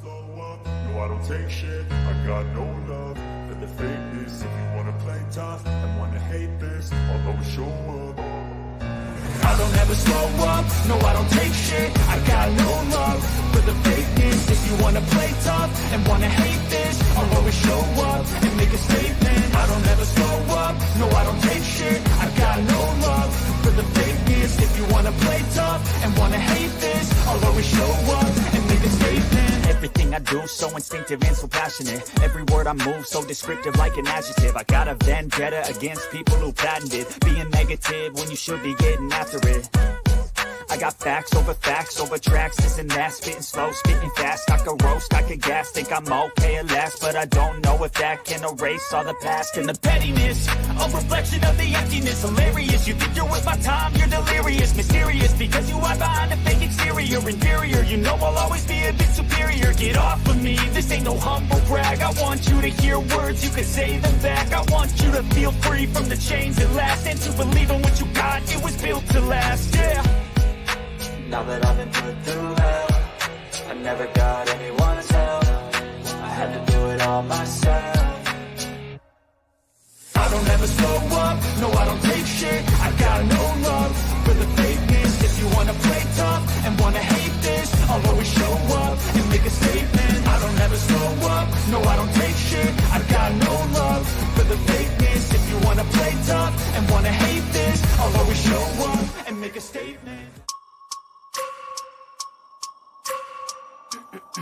slow up, no I don't take shit. I got no love for the fakeness. If you wanna play tough and wanna hate this, I'll always show up. I don't ever slow up, no I don't take shit. I got no love for the fakeness. If you wanna play tough and wanna hate this, I'll always show up and make a statement. I don't ever slow up, no I don't take shit. I got no love for the fakeness. If you wanna play tough and wanna hate this, I'll always show up and make a statement. Everything I do so instinctive and so passionate. Every word I move so descriptive like an adjective. I got a vendetta against people who patented being negative when you should be getting after it. I got facts over tracks, this and that, spitting slow, spitting fast. I could roast, I could gas, think I'm okay at last, but I don't know if that can erase all the past. And the pettiness, a reflection of the emptiness. Hilarious, you think you're worth my time, you're delirious. Mysterious, because you hide behind a fake exterior. Inferior, you know I'll always be a bit superior. Get off of me, this ain't no humble brag. I want you to hear words, you can say them back. I want you to feel free from the chains that last, and to believe in what you got, it was built to last, yeah. Now that I've been put through hell, I never got anyone's help. I had to do it all myself. I don't ever slow up, no I don't take shit. I got no love for the fakeness. If you wanna play tough and wanna hate this, I'll always show up and make a statement. I don't ever slow up, no I don't take shit. I got no love for the fakeness. If you wanna play tough and wanna hate this, I'll always show up and make a statement. I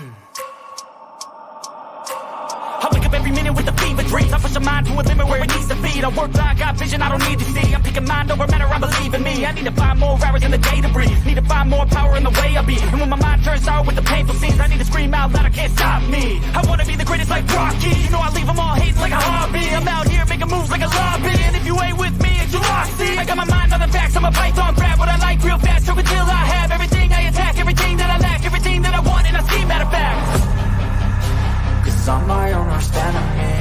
wake up every minute with the fever dreams. I push a mind to a limit where it needs to be. I work like I got vision I don't need to see. I'm picking mind over matter, I believe in me. I need to find more hours in the day to breathe. Need to find more power in the way I be. And when my mind turns sour with the painful scenes, I need to scream out loud, I can't stop me. I wanna be the greatest like Rocky. You know I leave them all hating like a hobby. I'm out here making moves like a lobby. And if you ain't with me, it's your loss. See, I got my mind on the facts, I'm a python, grab what I like real fast. So until I have everything I attack, everything that I lack, everything that I want, and I see matter of fact. Cause I'm my own worst enemy.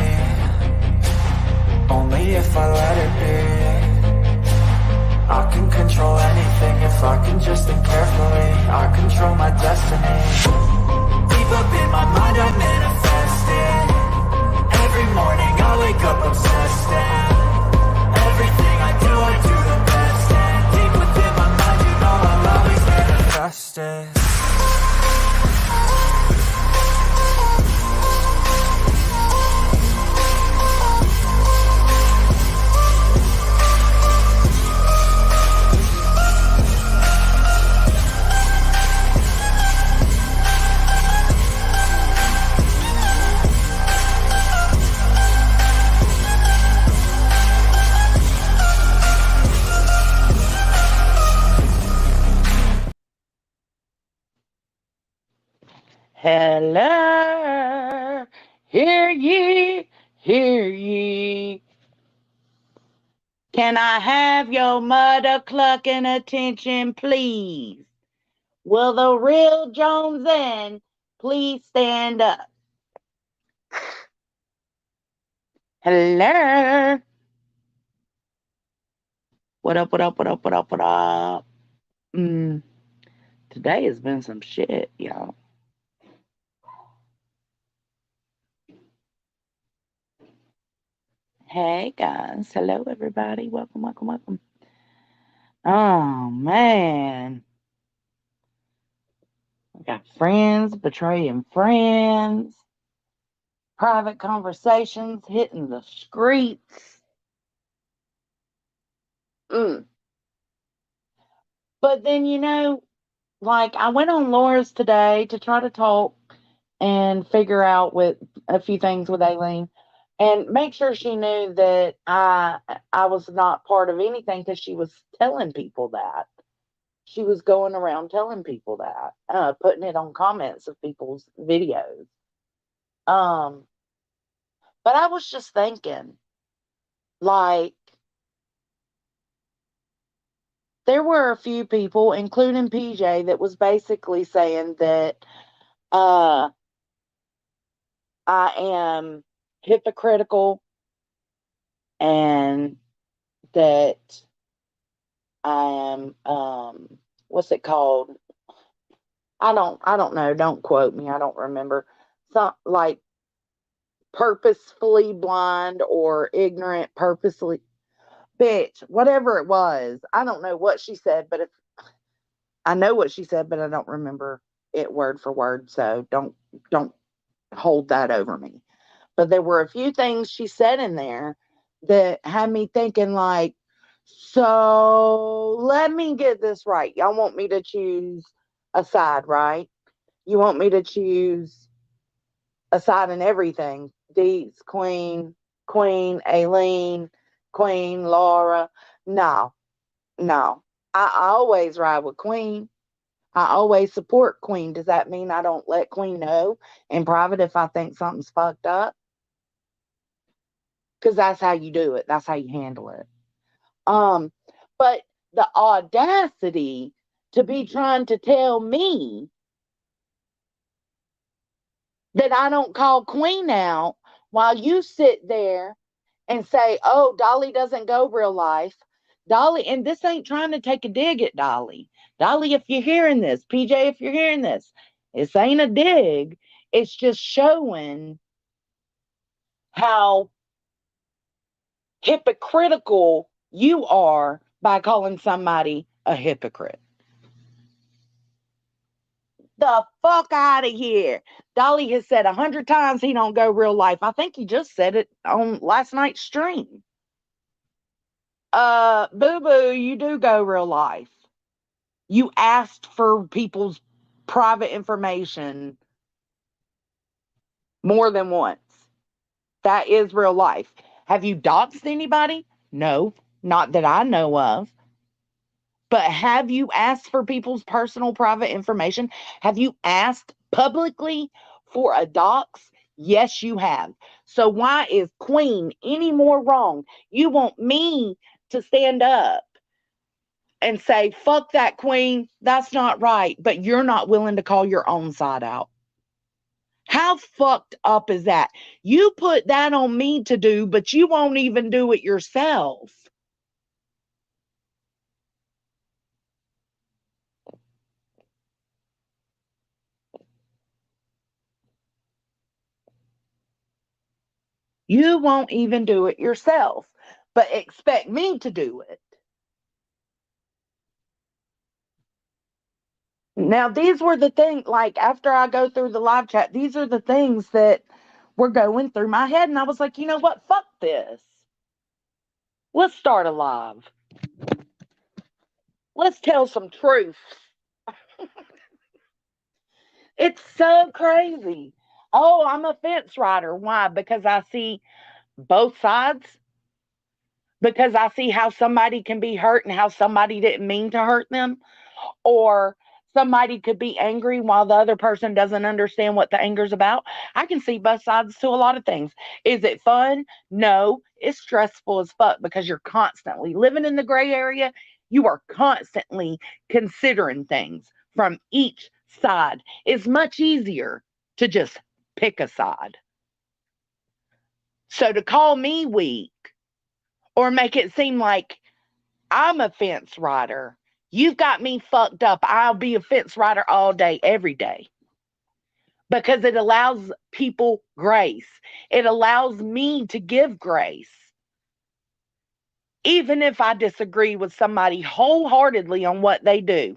Only if I let it be. I can control anything if I can just think carefully. I control my destiny. Deep up in my mind I manifest it. Every morning I wake up obsessed, and everything I do the best. And deep within my mind you know I'll always manifest it. Hello, hear ye, hear ye. Can I have your mother clucking attention, please? Will the real Jones in please stand up? Hello. What up, what up, what up, what up, what up? Today has been some shit, y'all. Hey guys, hello everybody. Welcome, welcome, welcome. Oh man. We got friends betraying friends, private conversations hitting the streets. But then, like I went on Laura's today to try to talk and figure out with a few things with Aileen and make sure she knew that I was not part of anything, because she was telling people that. She was going around telling people that, putting it on comments of people's videos. But I was just thinking, like, there were a few people, including PJ, that was basically saying that I am hypocritical and that I am, what's it called? I don't know. Don't quote me. I don't remember. Some like purposefully blind or ignorant, purposely bitch, whatever it was. I don't know what she said, but if I know what she said, but I don't remember it word for word. So don't hold that over me. But there were a few things she said in there that had me thinking like, so let me get this right. Y'all want me to choose a side, right? You want me to choose a side in everything. Deets, Queen, Aileen, Queen, Laura. No, no. I always ride with Queen. I always support Queen. Does that mean I don't let Queen know in private if I think something's fucked up? Because that's how you do it. That's how you handle it. Um, but the audacity to be trying to tell me that I don't call Queen out while you sit there and say, oh, Dolly doesn't go real life. Dolly, and this ain't trying to take a dig at Dolly. Dolly, if you're hearing this, PJ, if you're hearing this ain't a dig. It's just showing how hypocritical you are by calling somebody a hypocrite. The fuck out of here. Dolly has said 100 times he don't go real life. I think he just said it on last night's stream. Boo boo, you do go real life. You asked for people's private information more than once. That is real life. Have you doxed anybody? No, not that I know of. But have you asked for people's personal private information? Have you asked publicly for a dox? Yes, you have. So why is Queen any more wrong? You want me to stand up and say, fuck that Queen, that's not right, but you're not willing to call your own side out. How fucked up is that? You put that on me to do, but you won't even do it yourself. You won't even do it yourself, but expect me to do it. Now, these were the things, like after I go through the live chat, these are the things that were going through my head. And I was like, you know what? Fuck this. Let's start a live. Let's tell some truth. It's so crazy. Oh, I'm a fence rider. Why? Because I see both sides. Because I see how somebody can be hurt and how somebody didn't mean to hurt them. Or somebody could be angry while the other person doesn't understand what the anger's about. I can see both sides to a lot of things. Is it fun? No, it's stressful as fuck because you're constantly living in the gray area. You are constantly considering things from each side. It's much easier to just pick a side. So to call me weak or make it seem like I'm a fence rider, you've got me fucked up. I'll be a fence rider all day, every day. Because it allows people grace. It allows me to give grace. Even if I disagree with somebody wholeheartedly on what they do,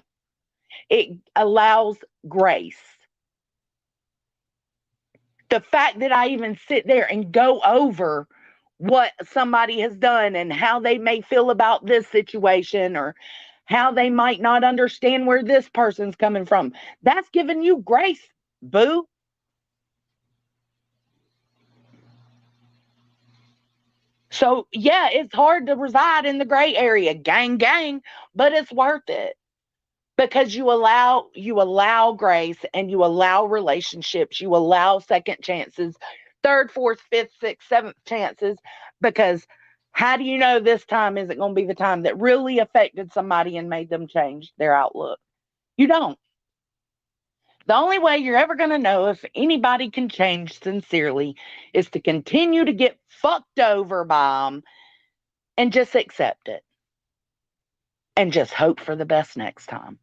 it allows grace. The fact that I even sit there and go over what somebody has done and how they may feel about this situation or how they might not understand where this person's coming from, that's giving you grace, boo. So yeah, it's hard to reside in the gray area, gang, gang, but it's worth it because you allow grace and you allow relationships, you allow second chances, third, fourth, fifth, sixth, seventh chances. Because how do you know this time isn't going to be the time that really affected somebody and made them change their outlook? You don't. The only way you're ever going to know if anybody can change sincerely is to continue to get fucked over by them and just accept it and just hope for the best next time.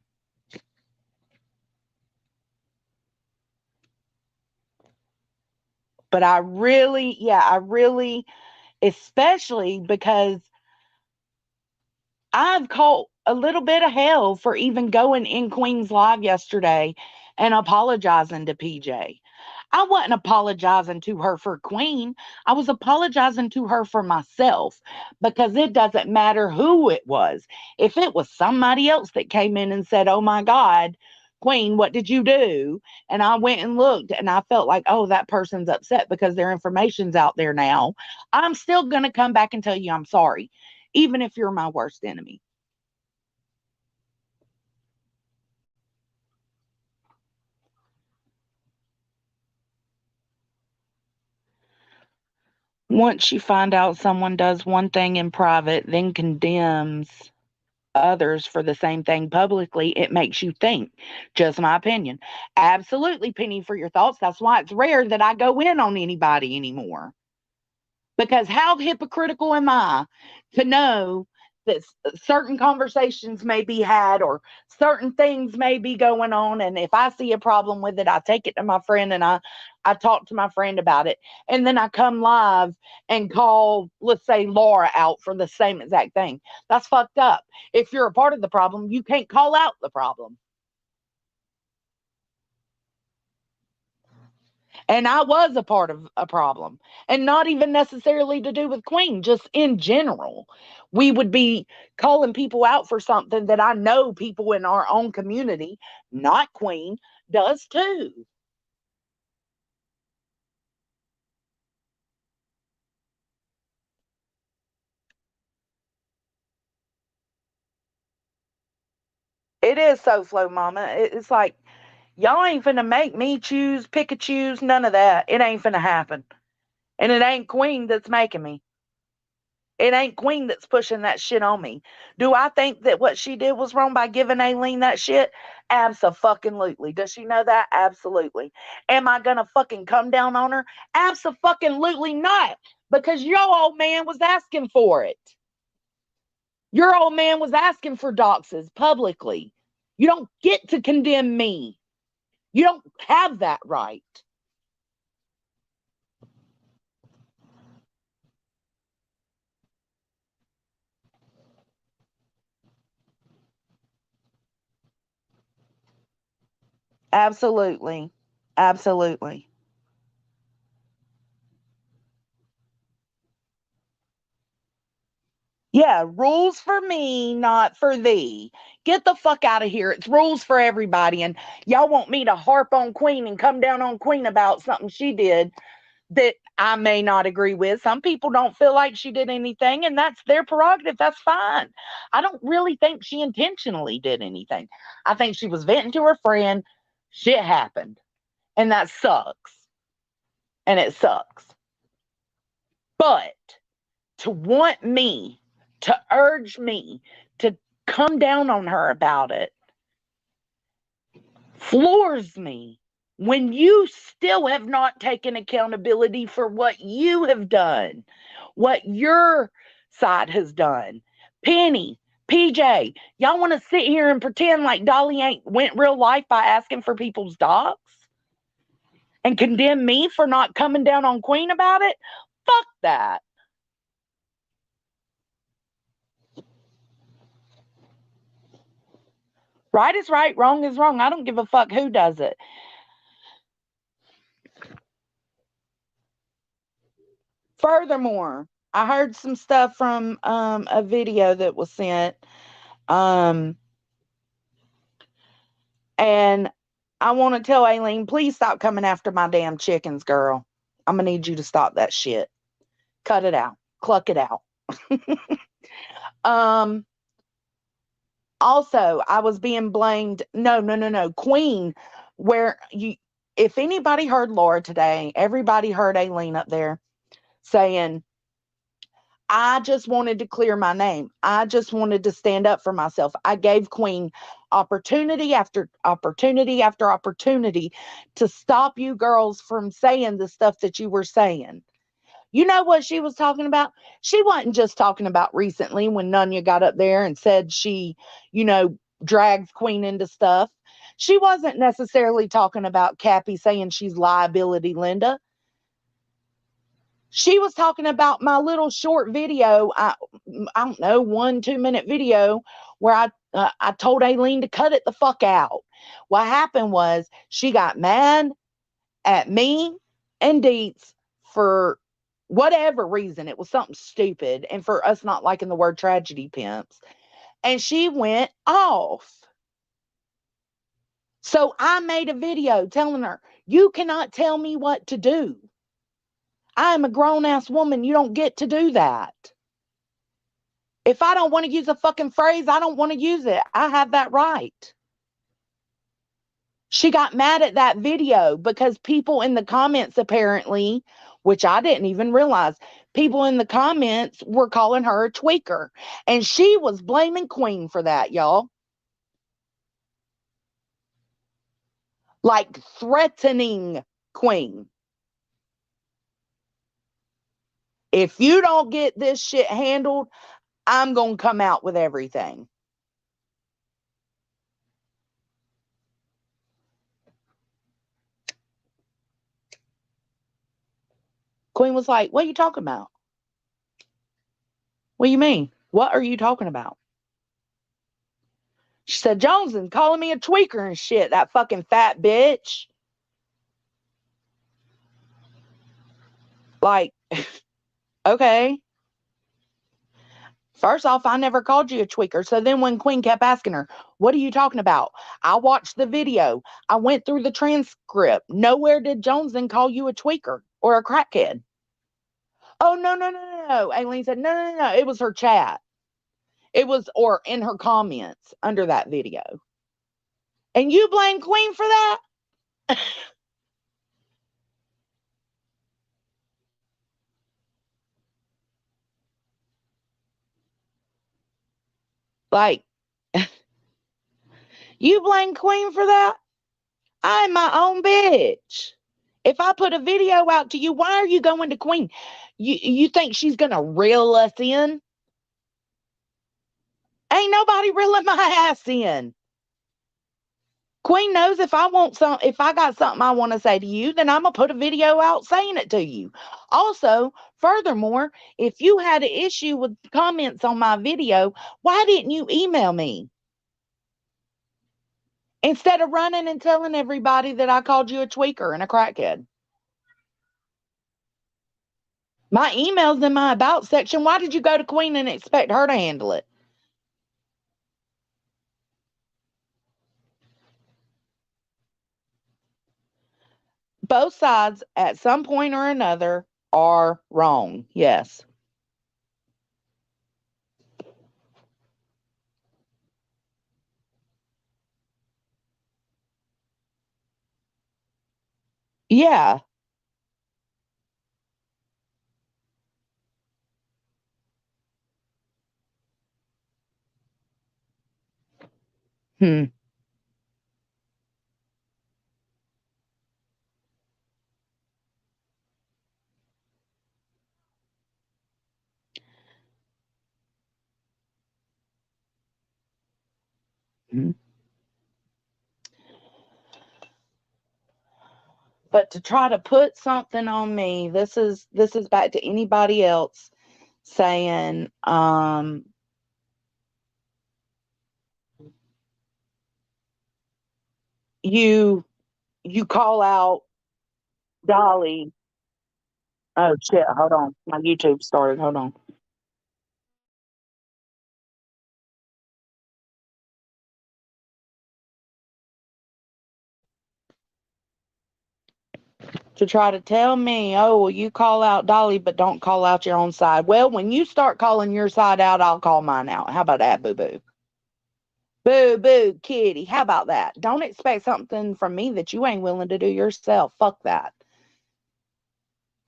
But I really, especially because I've caught a little bit of hell for even going in Queen's Live yesterday and apologizing to PJ. I wasn't apologizing to her for Queen. I was apologizing to her for myself because it doesn't matter who it was. If it was somebody else that came in and said, "Oh my God, Queen, what did you do?" And I went and looked and I felt like, oh, that person's upset because their information's out there now. I'm still going to come back and tell you I'm sorry, even if you're my worst enemy. Once you find out someone does one thing in private, then condemns others for the same thing publicly, it makes you think. Just my opinion. Absolutely, Penny, for your thoughts. That's why it's rare that I go in on anybody anymore. Because how hypocritical am I to know that certain conversations may be had or certain things may be going on, and if I see a problem with it, I take it to my friend and I talk to my friend about it, and then I come live and call, let's say, Laura out for the same exact thing. That's fucked up. If you're a part of the problem, you can't call out the problem. And I was a part of a problem, and not even necessarily to do with Queen, just in general. We would be calling people out for something that I know people in our own community, not Queen, does too. It is so flow, mama. It's like, y'all ain't finna make me choose, pick a choose, none of that. It ain't finna happen. And it ain't Queen that's making me. It ain't Queen that's pushing that shit on me. Do I think that what she did was wrong by giving Aileen that shit? Absolutely. Does she know that? Absolutely. Am I gonna fucking come down on her? Absolutely not. Because your old man was asking for it. Your old man was asking for doxes publicly. You don't get to condemn me. You don't have that right. Absolutely. Absolutely. Yeah, rules for me, not for thee. Get the fuck out of here. It's rules for everybody. And y'all want me to harp on Queen and come down on Queen about something she did that I may not agree with. Some people don't feel like she did anything, and that's their prerogative. That's fine. I don't really think she intentionally did anything. I think she was venting to her friend. Shit happened. And that sucks. And it sucks. But to want me, to urge me to come down on her about it floors me when you still have not taken accountability for what you have done, what your side has done. Penny, PJ, y'all want to sit here and pretend like Dolly ain't went real life by asking for people's dogs and condemn me for not coming down on Queen about it? Fuck that. Right is right, wrong is wrong. I don't give a fuck who does it. Furthermore, I heard some stuff from a video that was sent. Um, and I want to tell Aileen, please stop coming after my damn chickens, girl. I'm going to need you to stop that shit. Cut it out. Cluck it out. um, Also, I was being blamed. No, no, no, no. Queen, where you, if anybody heard Laura today, everybody heard Aileen up there saying, I just wanted to clear my name. I just wanted to stand up for myself. I gave Queen opportunity after opportunity after opportunity to stop you girls from saying the stuff that you were saying. You know what she was talking about? She wasn't just talking about recently when Nunya got up there and said she, you know, dragged Queen into stuff. She wasn't necessarily talking about Cappy saying she's liability Linda. She was talking about my little short video. I don't know, 1 2 minute video where I told Aileen to cut it the fuck out. What happened was she got mad at me and Deets for whatever reason. It was something stupid, and for us not liking the word tragedy pimps. And she went off. So I made a video telling her, you cannot tell me what to do. I am a grown ass woman. You don't get to do that. If I don't want to use a fucking phrase, I don't want to use it. I have that right. She got mad at that video because people in the comments, apparently, which I didn't even realize, people in the comments were calling her a tweaker. And she was blaming Queen for that, y'all. Like threatening Queen. If you don't get this shit handled, I'm going to come out with everything. Queen was like, what are you talking about? What do you mean? What are you talking about? She said, Jones's calling me a tweaker and shit, that fucking fat bitch. Like, okay. First off, I never called you a tweaker. So then when Queen kept asking her, what are you talking about? I watched the video. I went through the transcript. Nowhere did Joneson call you a tweaker or a crackhead. Oh, no, no, no, no, no. Aileen said, no, no, no, no. It was her chat. It was, or in her comments under that video. And you blame Queen for that? Like, you blame Queen for that? I'm my own bitch. If I put a video out to you, why are you going to Queen? You think she's gonna reel us in? Ain't nobody reeling my ass in. Queen knows if I got something I want to say to you, then I'm gonna put a video out saying it to you. Also, furthermore, if you had an issue with comments on my video, why didn't you email me? Instead of running and telling everybody that I called you a tweaker and a crackhead. My email's in my about section. Why did you go to Queen and expect her to handle it? Both sides, at some point or another, are wrong. Yes. Yeah. Hmm. Hmm. But to try to put something on me, this is back to anybody else saying, you you call out Dolly. Oh shit, hold on. My YouTube started. Hold on. To try to tell me, oh, well, you call out Dolly, but don't call out your own side. Well, when you start calling your side out, I'll call mine out. How about that, boo boo? Boo boo, kitty. How about that? Don't expect something from me that you ain't willing to do yourself. Fuck that.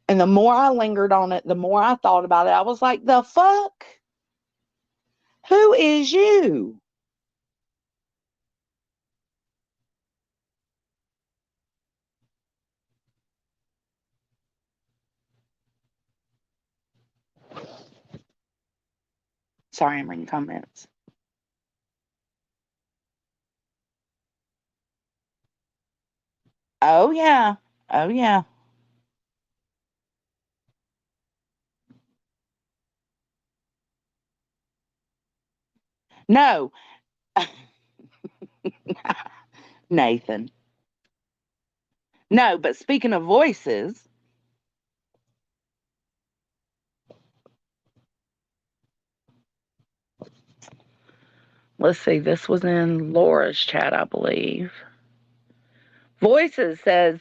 And the more I lingered on it, the more I thought about it. I was like, the fuck? Who is you? Sorry, I'm reading comments. Oh, yeah. Oh, yeah. No, Nathan. No, but speaking of voices, let's see, this was in Laura's chat, I believe. Voices says,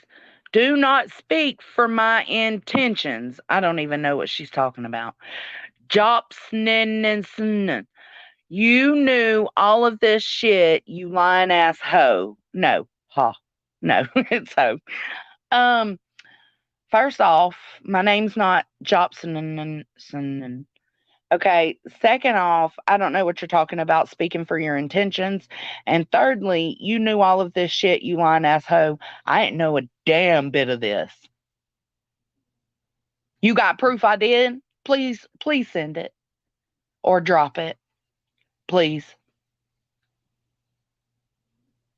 do not speak for my intentions. I don't even know what she's talking about. Jopsnin. You knew all of this shit, you lying ass hoe. No, ha. No, it's hoe. Um, First off, my name's not Jopson. Okay. Second off, I don't know what you're talking about speaking for your intentions. And thirdly, you knew all of this shit, you lying ass hoe. I ain't know a damn bit of this. You got proof I did? Please send it or drop it. Please.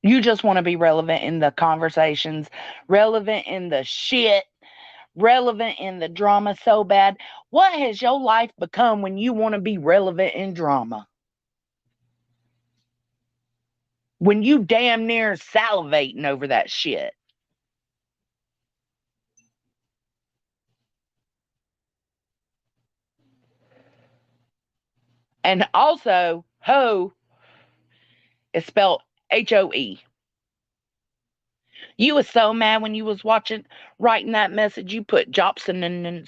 You just want to be relevant in the conversations, relevant in the shit, relevant in the drama so bad. What has your life become when you want to be relevant in drama? When you damn near salivating over that shit. And also, hoe is spelled HOE. You was so mad when you was writing that message. You put Jobson and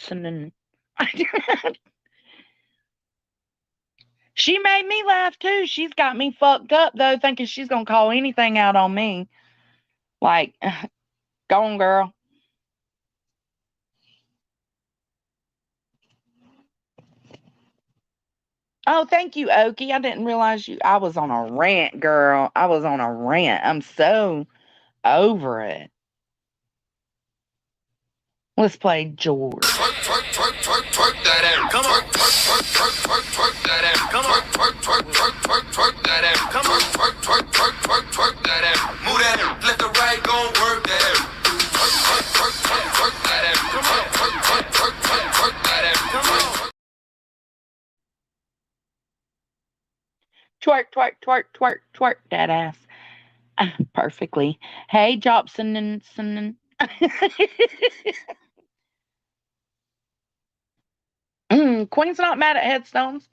she made me laugh too. She's got me fucked up though, thinking she's gonna call anything out on me. Like, go on, girl. Oh, thank you, Okie. I didn't realize you. I was on a rant, girl. I was on a rant. I'm so over it. Let's play George. Twerk, twerk, twerk, twerk, twerk that ass. Come on. Twerk, twerk, twerk, twerk, twerk, twerk that ass. Come on. Twerk, twerk, twerk, twerk, twerk, twerk that ass. Come on. Twerk, twerk, twerk, twerk, twerk, twerk that ass. Move that ass. Let the right go work that ass. Twerk, twerk, twerk, twerk, twerk that ass. Come on. Twerk, twerk, twerk, twerk, twerk that ass. Come on. Twerk, twerk, twerk, twerk, twerk that ass. Perfectly. Hey, Jobson and Son. Queen's not mad at headstones.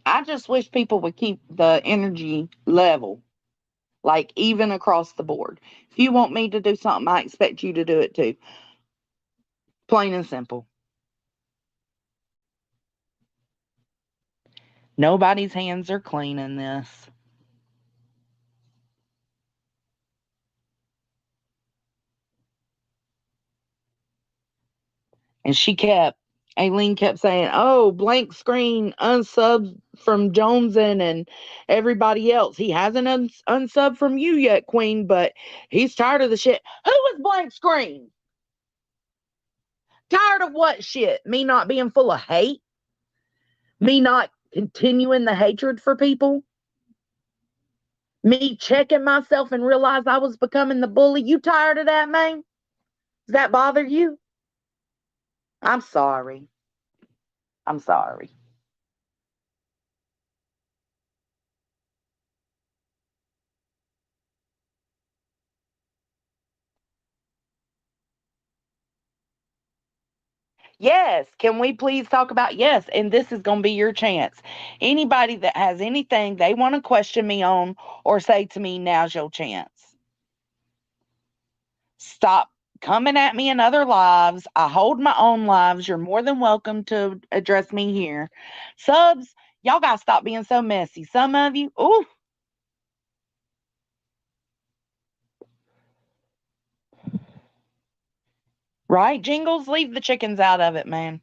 I just wish people would keep the energy level, like even across the board. If you want me to do something, I expect you to do it too. Plain and simple. Nobody's hands are clean in this. And Aileen kept saying, oh, blank screen, unsub from Joneson and everybody else. He hasn't unsub from you yet, Queen, but he's tired of the shit. Who was blank screen? Tired of what shit? Me not being full of hate? Me not continuing the hatred for people? Me checking myself and realize I was becoming the bully? You tired of that, man? Does that bother you? I'm sorry. I'm sorry. Yes, can we please talk about yes? And this is going to be your chance. Anybody that has anything they want to question me on or say to me, now's your chance. Stop coming at me in other lives. I hold my own lives. You're more than welcome to address me here. Subs, y'all got to stop being so messy. Some of you, ooh, right? Jingles, leave the chickens out of it, man.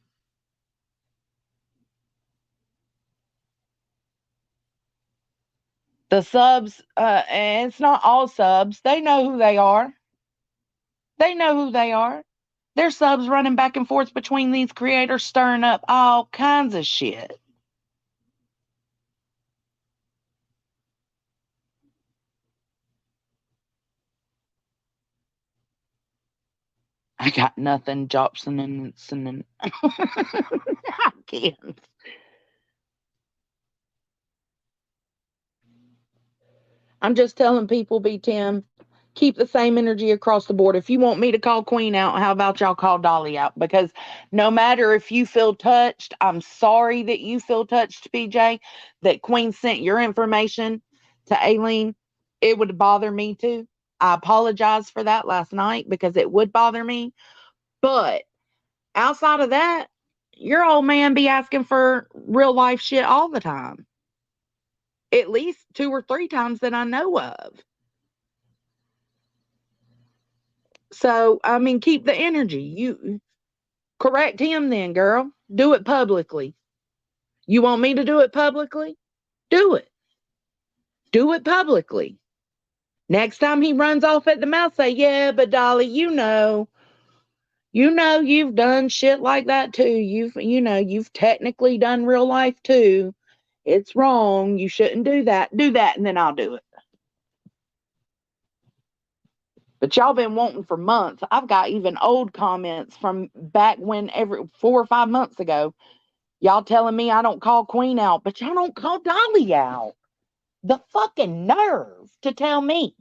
The subs, and it's not all subs. They know who they are. They know who they are. There's subs running back and forth between these creators, stirring up all kinds of shit. I got nothing, Jobson and I can't. I'm just telling people, B Tim, keep the same energy across the board. If you want me to call Queen out, how about y'all call Dolly out? Because no matter if you feel touched, I'm sorry that you feel touched, PJ, that Queen sent your information to Aileen. It would bother me too. I apologize for that last night because it would bother me. But outside of that, your old man be asking for real life shit all the time. At least 2 or 3 times that I know of. So, I mean, keep the energy. You correct him then, girl. Do it publicly. You want me to do it publicly? Do it. Do it publicly. Next time he runs off at the mouth, say, yeah, but Dolly, you've done shit like that too. You've technically done real life too. It's wrong. You shouldn't do that. Do that, and then I'll do it. But y'all been wanting for months. I've got even old comments from back when every 4 or 5 months ago. Y'all telling me I don't call Queen out, but y'all don't call Dolly out. The fucking nerve to tell me.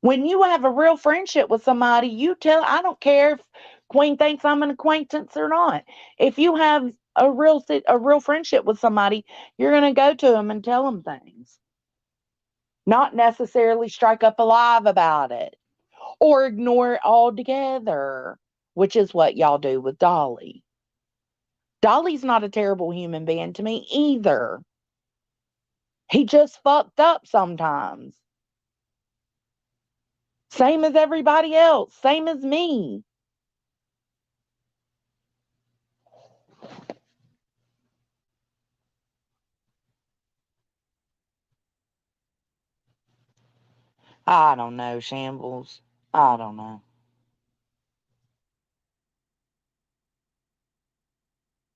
When you have a real friendship with somebody, I don't care if Queen thinks I'm an acquaintance or not. If you have a real friendship with somebody, you're going to go to them and tell them things. Not necessarily strike up a live about it or ignore it altogether, which is what y'all do with Dolly. Dolly's not a terrible human being to me either. He just fucked up sometimes. Same as everybody else. Same as me. I don't know, Shambles. I don't know.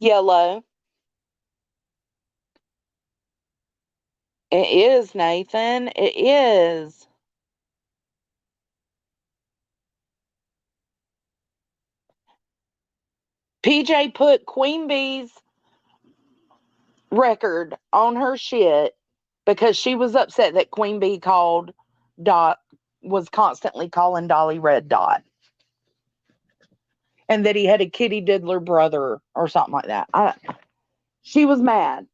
Yellow. It is, Nathan. It is. PJ put Queen Bee's record on her shit because she was upset that Queen Bee called Dot, was constantly calling Dolly Red Dot, and that he had a kitty diddler brother or something like that. She was mad.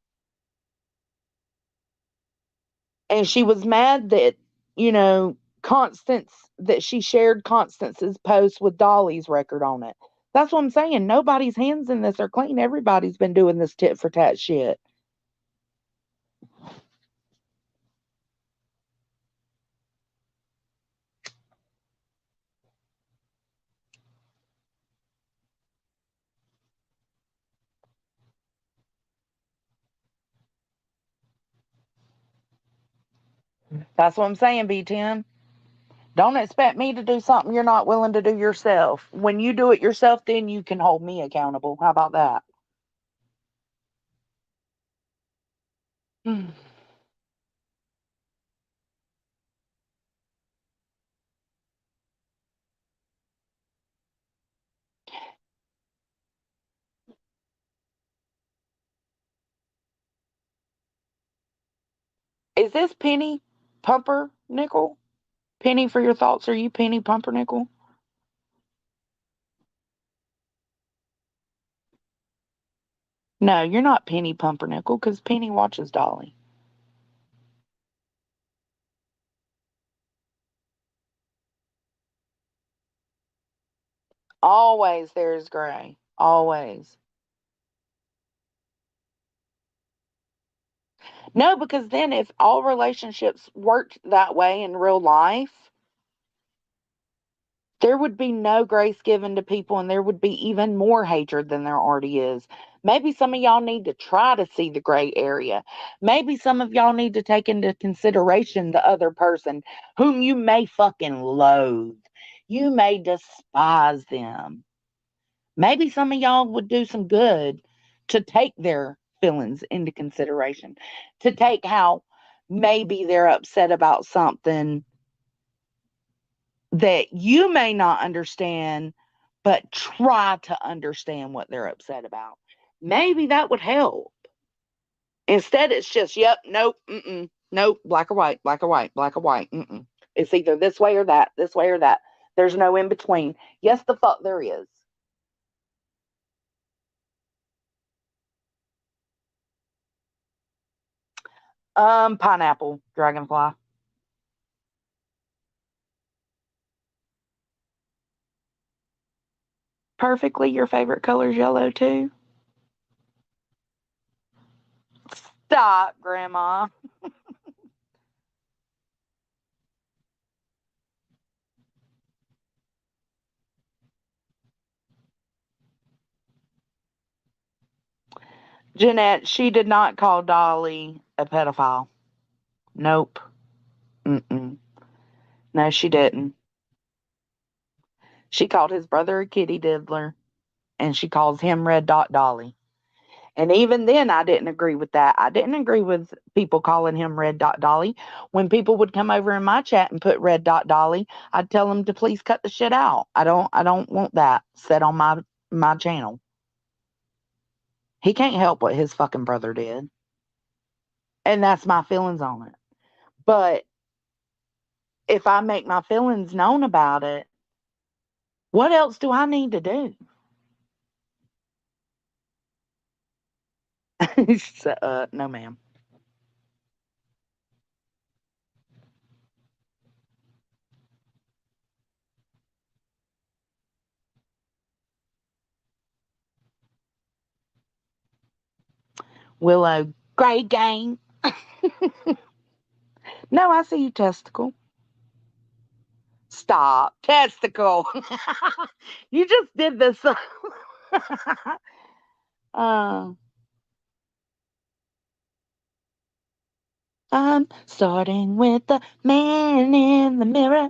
And she was mad that, Constance, that she shared Constance's post with Dolly's record on it. That's what I'm saying. Nobody's hands in this are clean. Everybody's been doing this tit for tat shit. That's what I'm saying, B10. Don't expect me to do something you're not willing to do yourself. When you do it yourself, then you can hold me accountable. How about that? Is this Penny Pumpernickel? Penny for your thoughts? Are you Penny Pumpernickel? No, you're not Penny Pumpernickel because Penny watches Dolly. Always there's gray. Always. No, because then if all relationships worked that way in real life, there would be no grace given to people and there would be even more hatred than there already is. Maybe some of y'all need to try to see the gray area. Maybe some of y'all need to take into consideration the other person whom you may fucking loathe. You may despise them. Maybe some of y'all would do some good to take their feelings into consideration, to take how maybe they're upset about something that you may not understand, but try to understand what they're upset about. Maybe that would help. Instead, it's just, yep, nope, nope, black or white, black or white, black or white. It's either this way or that, this way or that. There's no in between. Yes, the fuck there is. Pineapple, dragonfly. Perfectly, your favorite color is yellow too? Stop, Grandma. Jeanette, she did not call Dolly a pedophile. Nope. Mm-mm. No, she didn't. She called his brother a kitty diddler, and she calls him Red Dot Dolly. And even then, I didn't agree with that. I didn't agree with people calling him Red Dot Dolly. When people would come over in my chat and put Red Dot Dolly, I'd tell them to please cut the shit out. I don't want that said on my channel. He can't help what his fucking brother did. And that's my feelings on it. But if I make my feelings known about it, what else do I need to do? So, no, ma'am. Willow, gray gang. No, I see you, testicle. Stop, testicle. You just did this. uh, I'm starting with the man in the mirror.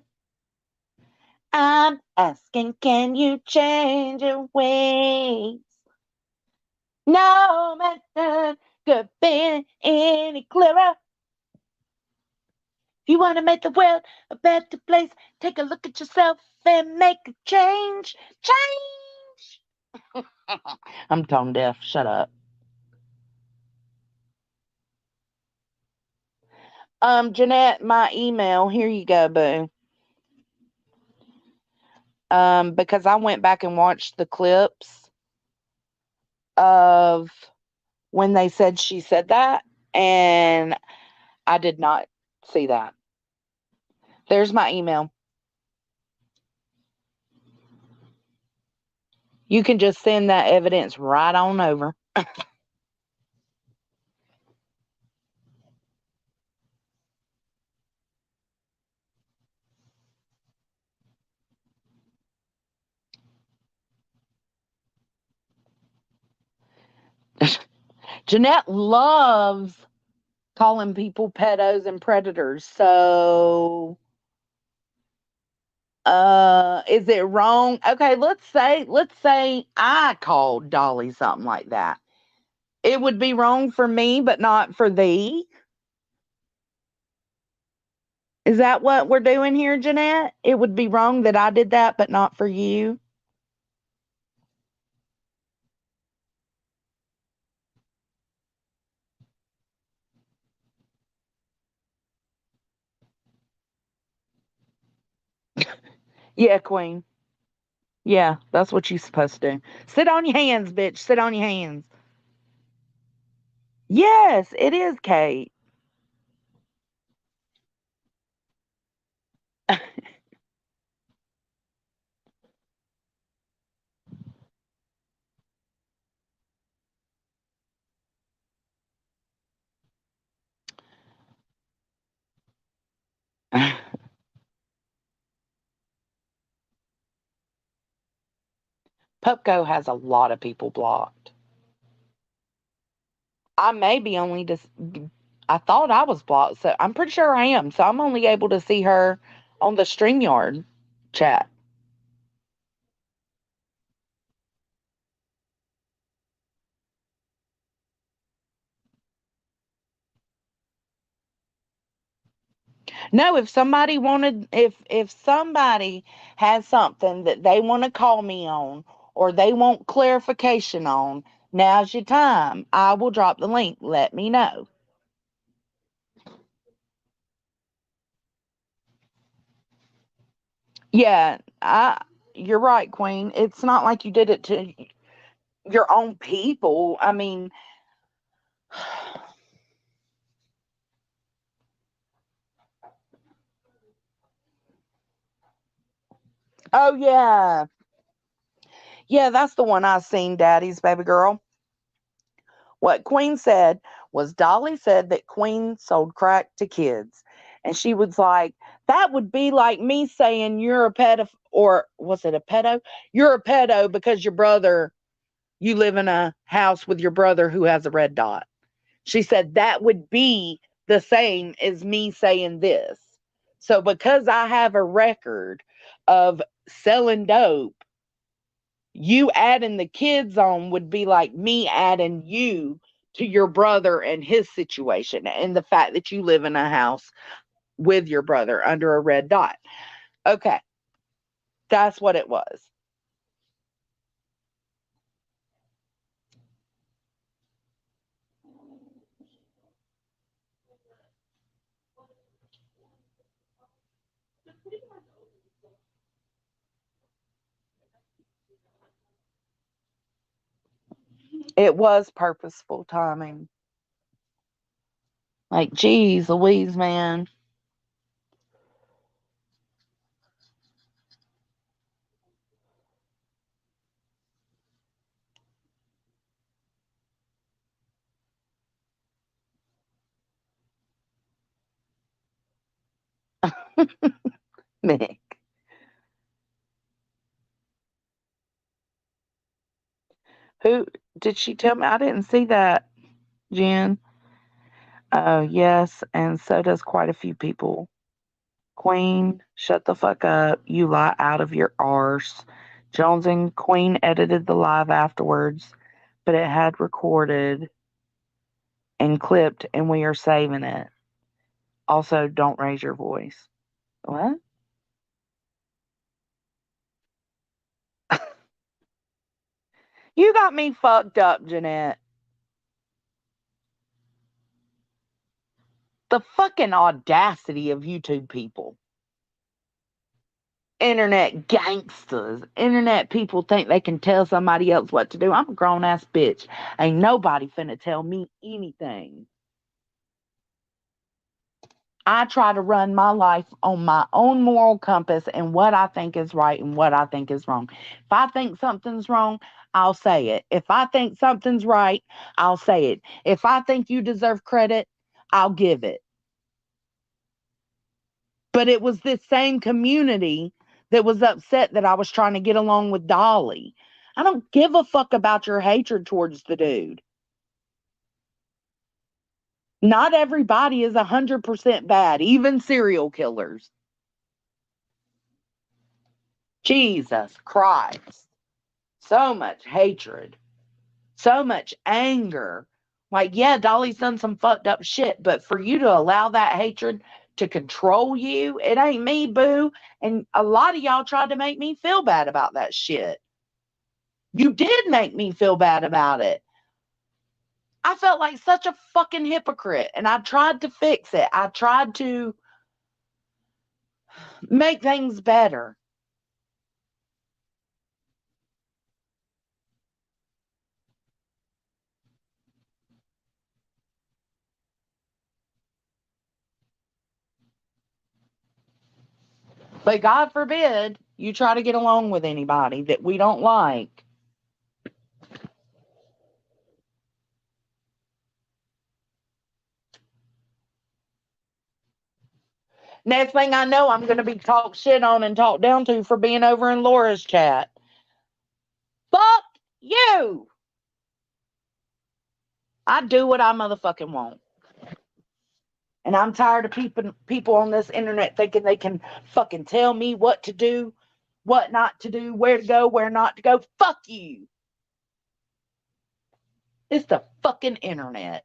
I'm asking, can you change your ways? No method could be any clearer. If you want to make the world a better place, take a look at yourself and make a change. Change! I'm tone deaf. Shut up. Jeanette, my email. Here you go, boo. Because I went back and watched the clips of when they said she said that, and I did not see that. There's my email. You can just send that evidence right on over. Jeanette loves calling people pedos and predators. So, is it wrong? Okay, let's say I called Dolly something like that. It would be wrong for me, but not for thee. Is that what we're doing here, Jeanette? It would be wrong that I did that, but not for you. Yeah, Queen. Yeah, that's what you're supposed to do. Sit on your hands, bitch. Sit on your hands. Yes, it is Kate. Pupco has a lot of people blocked. I may be only just. I thought I was blocked, so I'm pretty sure I am. So I'm only able to see her on the StreamYard chat. No, if somebody wanted, if somebody has something that they want to call me on or they want clarification on, now's your time. I will drop the link. Let me know. Yeah, you're right, Queen. It's not like you did it to your own people. I mean, oh yeah. Yeah, that's the one I seen, Daddy's baby girl. What Queen said was Dolly said that Queen sold crack to kids. And she was like, that would be like me saying you're a pedo, or was it a pedo? You're a pedo because you live in a house with your brother who has a red dot. She said that would be the same as me saying this. So because I have a record of selling dope, you adding the kids on would be like me adding you to your brother and his situation and the fact that you live in a house with your brother under a red dot. Okay, that's what it was. It was purposeful timing. Like, geez, Louise, man. Mick. Who did she tell me? I didn't see that, Jen. Oh, yes, and so does quite a few people. Queen, shut the fuck up. You lie out of your arse. Jones and Queen edited the live afterwards, but it had recorded and clipped, and we are saving it. Also, don't raise your voice. What? You got me fucked up, Jeanette. The fucking audacity of YouTube people. Internet gangsters. Internet people think they can tell somebody else what to do. I'm a grown ass bitch. Ain't nobody finna tell me anything. I try to run my life on my own moral compass and what I think is right and what I think is wrong. If I think something's wrong, I'll say it. If I think something's right, I'll say it. If I think you deserve credit, I'll give it. But it was this same community that was upset that I was trying to get along with Dolly. I don't give a fuck about your hatred towards the dude. Not everybody is 100% bad, even serial killers. Jesus Christ. So much hatred, so much anger. Like, yeah, Dolly's done some fucked up shit, but for you to allow that hatred to control you, it ain't me, boo. And a lot of y'all tried to make me feel bad about that shit. You did make me feel bad about it. I felt like such a fucking hypocrite, and I tried to fix it. I tried to make things better. But God forbid you try to get along with anybody that we don't like. Next thing I know, I'm going to be talked shit on and talked down to for being over in Laura's chat. Fuck you. I do what I motherfucking want. And I'm tired of people on this internet thinking they can fucking tell me what to do, what not to do, where to go, where not to go. Fuck you. It's the fucking internet.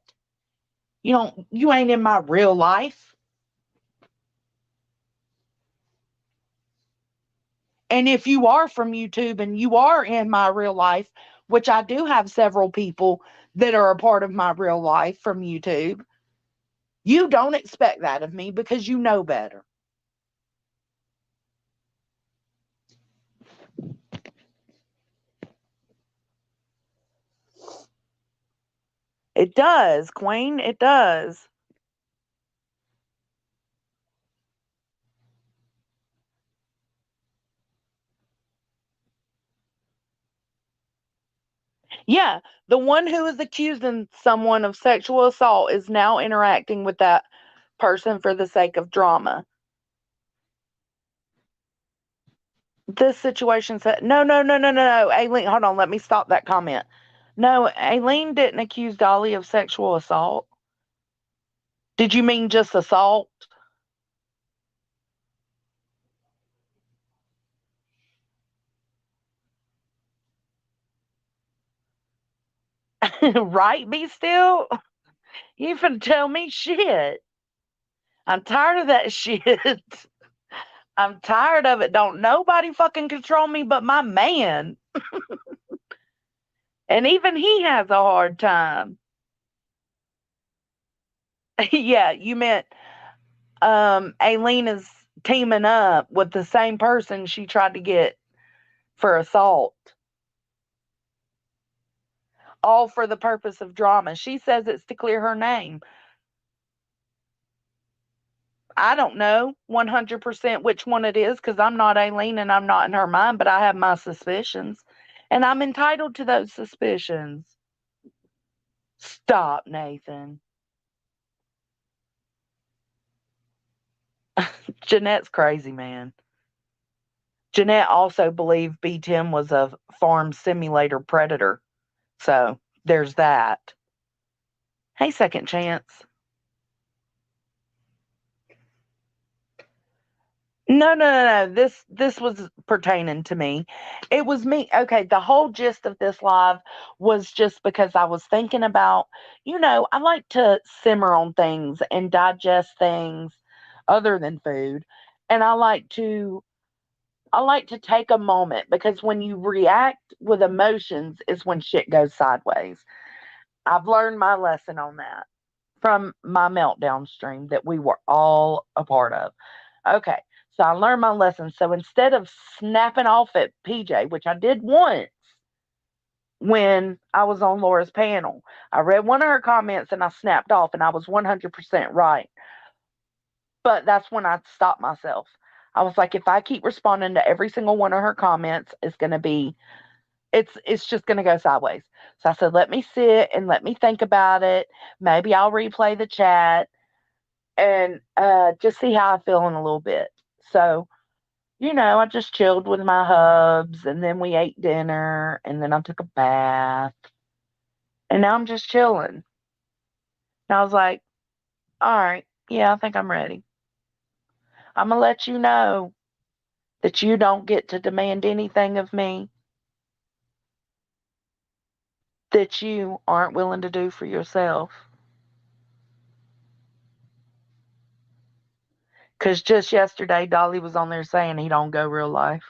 You ain't in my real life. And if you are from YouTube and you are in my real life, which I do have several people that are a part of my real life from YouTube, you don't expect that of me because you know better. It does, Queen. It does. Yeah, the one who is accusing someone of sexual assault is now interacting with that person for the sake of drama. This situation said, no, no, no, no, no, no. Aileen, hold on. Let me stop that comment. No, Aileen didn't accuse Dolly of sexual assault. Did you mean just assault? Right, be still? You finna tell me shit. I'm tired of that shit. I'm tired of it. Don't nobody fucking control me but my man. And even he has a hard time. Yeah, you meant Aileen is teaming up with the same person she tried to get for assault, all for the purpose of drama. She says it's to clear her name. I don't know 100% which one it is because I'm not Aileen and I'm not in her mind, but I have my suspicions. And I'm entitled to those suspicions. Stop, Nathan. Jeanette's crazy, man. Jeanette also believed B10 was a farm simulator predator. So there's that. Hey, Second Chance. No, no, no, no. This was pertaining to me. It was me. Okay, the whole gist of this live was just because I was thinking about, I like to simmer on things and digest things other than food. And I like to take a moment because when you react with emotions is when shit goes sideways. I've learned my lesson on that from my meltdown stream that we were all a part of. Okay, so I learned my lesson. So instead of snapping off at PJ, which I did once when I was on Laura's panel, I read one of her comments and I snapped off, and I was 100% right. But that's when I stopped myself. I was like, if I keep responding to every single one of her comments, it's just gonna go sideways. So I said, let me sit and let me think about it. Maybe I'll replay the chat and just see how I feel in a little bit. So, I just chilled with my hubs, and then we ate dinner, and then I took a bath, and now I'm just chilling. And I was like, all right, yeah, I think I'm ready. I'm gonna let you know that you don't get to demand anything of me that you aren't willing to do for yourself. Because just yesterday, Dolly was on there saying he don't go real life.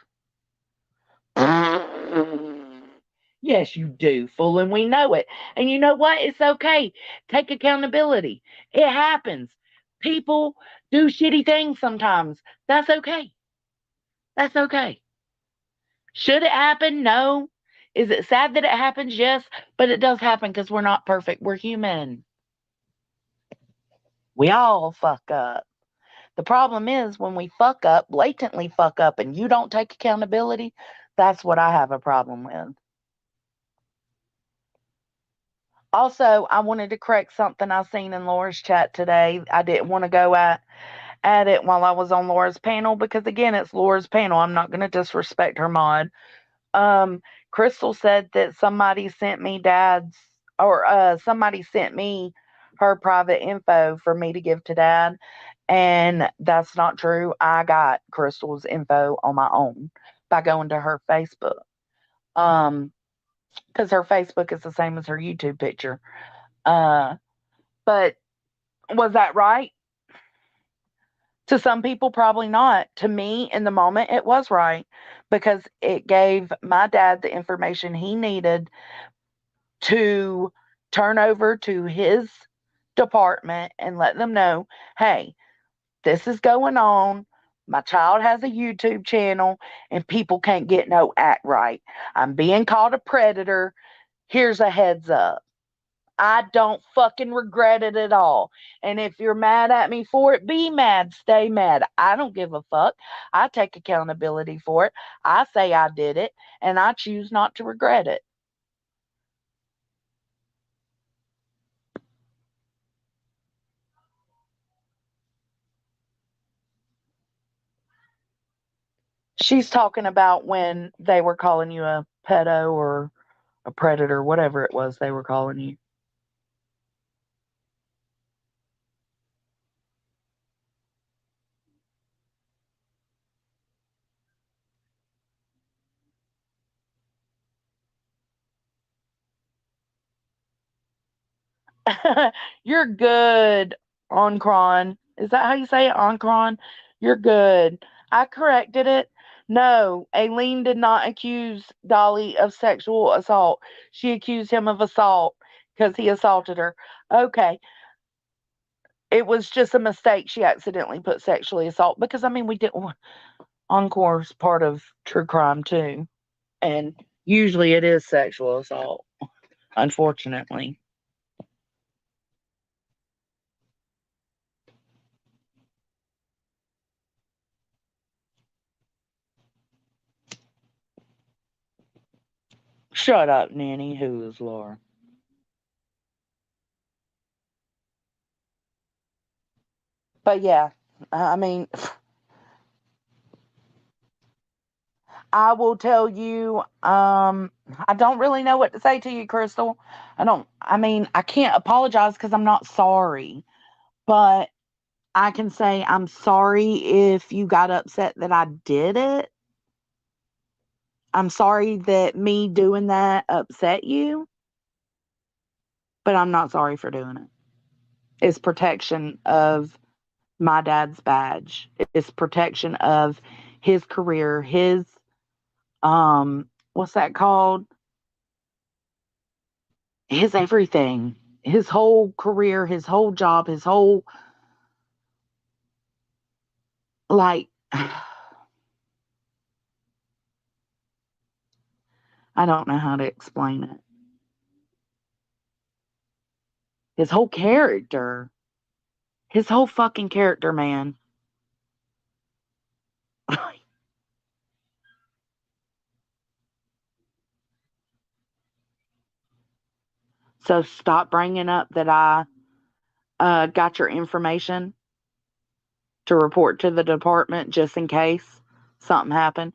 Yes, you do, fool, and we know it. And you know what? It's okay. Take accountability. It happens. People do shitty things sometimes. That's okay. That's okay. Should it happen? No. Is it sad that it happens? Yes. But it does happen because we're not perfect. We're human. We all fuck up. The problem is when we fuck up, blatantly fuck up, and you don't take accountability, that's what I have a problem with. Also, I wanted to correct something I seen in Laura's chat today. I didn't want to go at it while I was on Laura's panel because again, it's Laura's panel. I'm not going to disrespect her mod. Um, Crystal said that somebody sent me somebody sent me her private info for me to give to dad. And that's not true. I got Crystal's info on my own by going to her Facebook. Um, because her Facebook is the same as her YouTube picture. Uh, but was that right To some people, probably not. To me, in the moment, it was right because it gave my dad the information he needed to turn over to his department and let them know, hey, this is going on. My child has a YouTube channel and people can't get no act right. I'm being called a predator. Here's a heads up. I don't fucking regret it at all. And if you're mad at me for it, be mad, stay mad. I don't give a fuck. I take accountability for it. I say I did it, and I choose not to regret it. She's talking about when they were calling you a pedo or a predator, whatever it was they were calling you. You're good, Oncron. Is that how you say it, Oncron? You're good. I corrected it. No, Aileen did not accuse Dolly of sexual assault. She accused him of assault because he assaulted her. Okay, it was just a mistake. She accidentally put sexually assault because, I mean, we didn't. Encore's part of true crime, too. And usually it is sexual assault, unfortunately. Shut up, Nanny. Who is Laura? But yeah, I mean, I will tell you, I don't really know what to say to you, Crystal. I mean, I can't apologize because I'm not sorry, but I can say I'm sorry if you got upset that I did it. I'm sorry that me doing that upset you, but I'm not sorry for doing it. It's protection of my dad's badge. It's protection of his career, his what's that called? His everything. His whole career, his whole job, his whole like I don't know how to explain it. His whole character. His whole fucking character, man. So stop bringing up that I got your information to report to the department just in case something happened.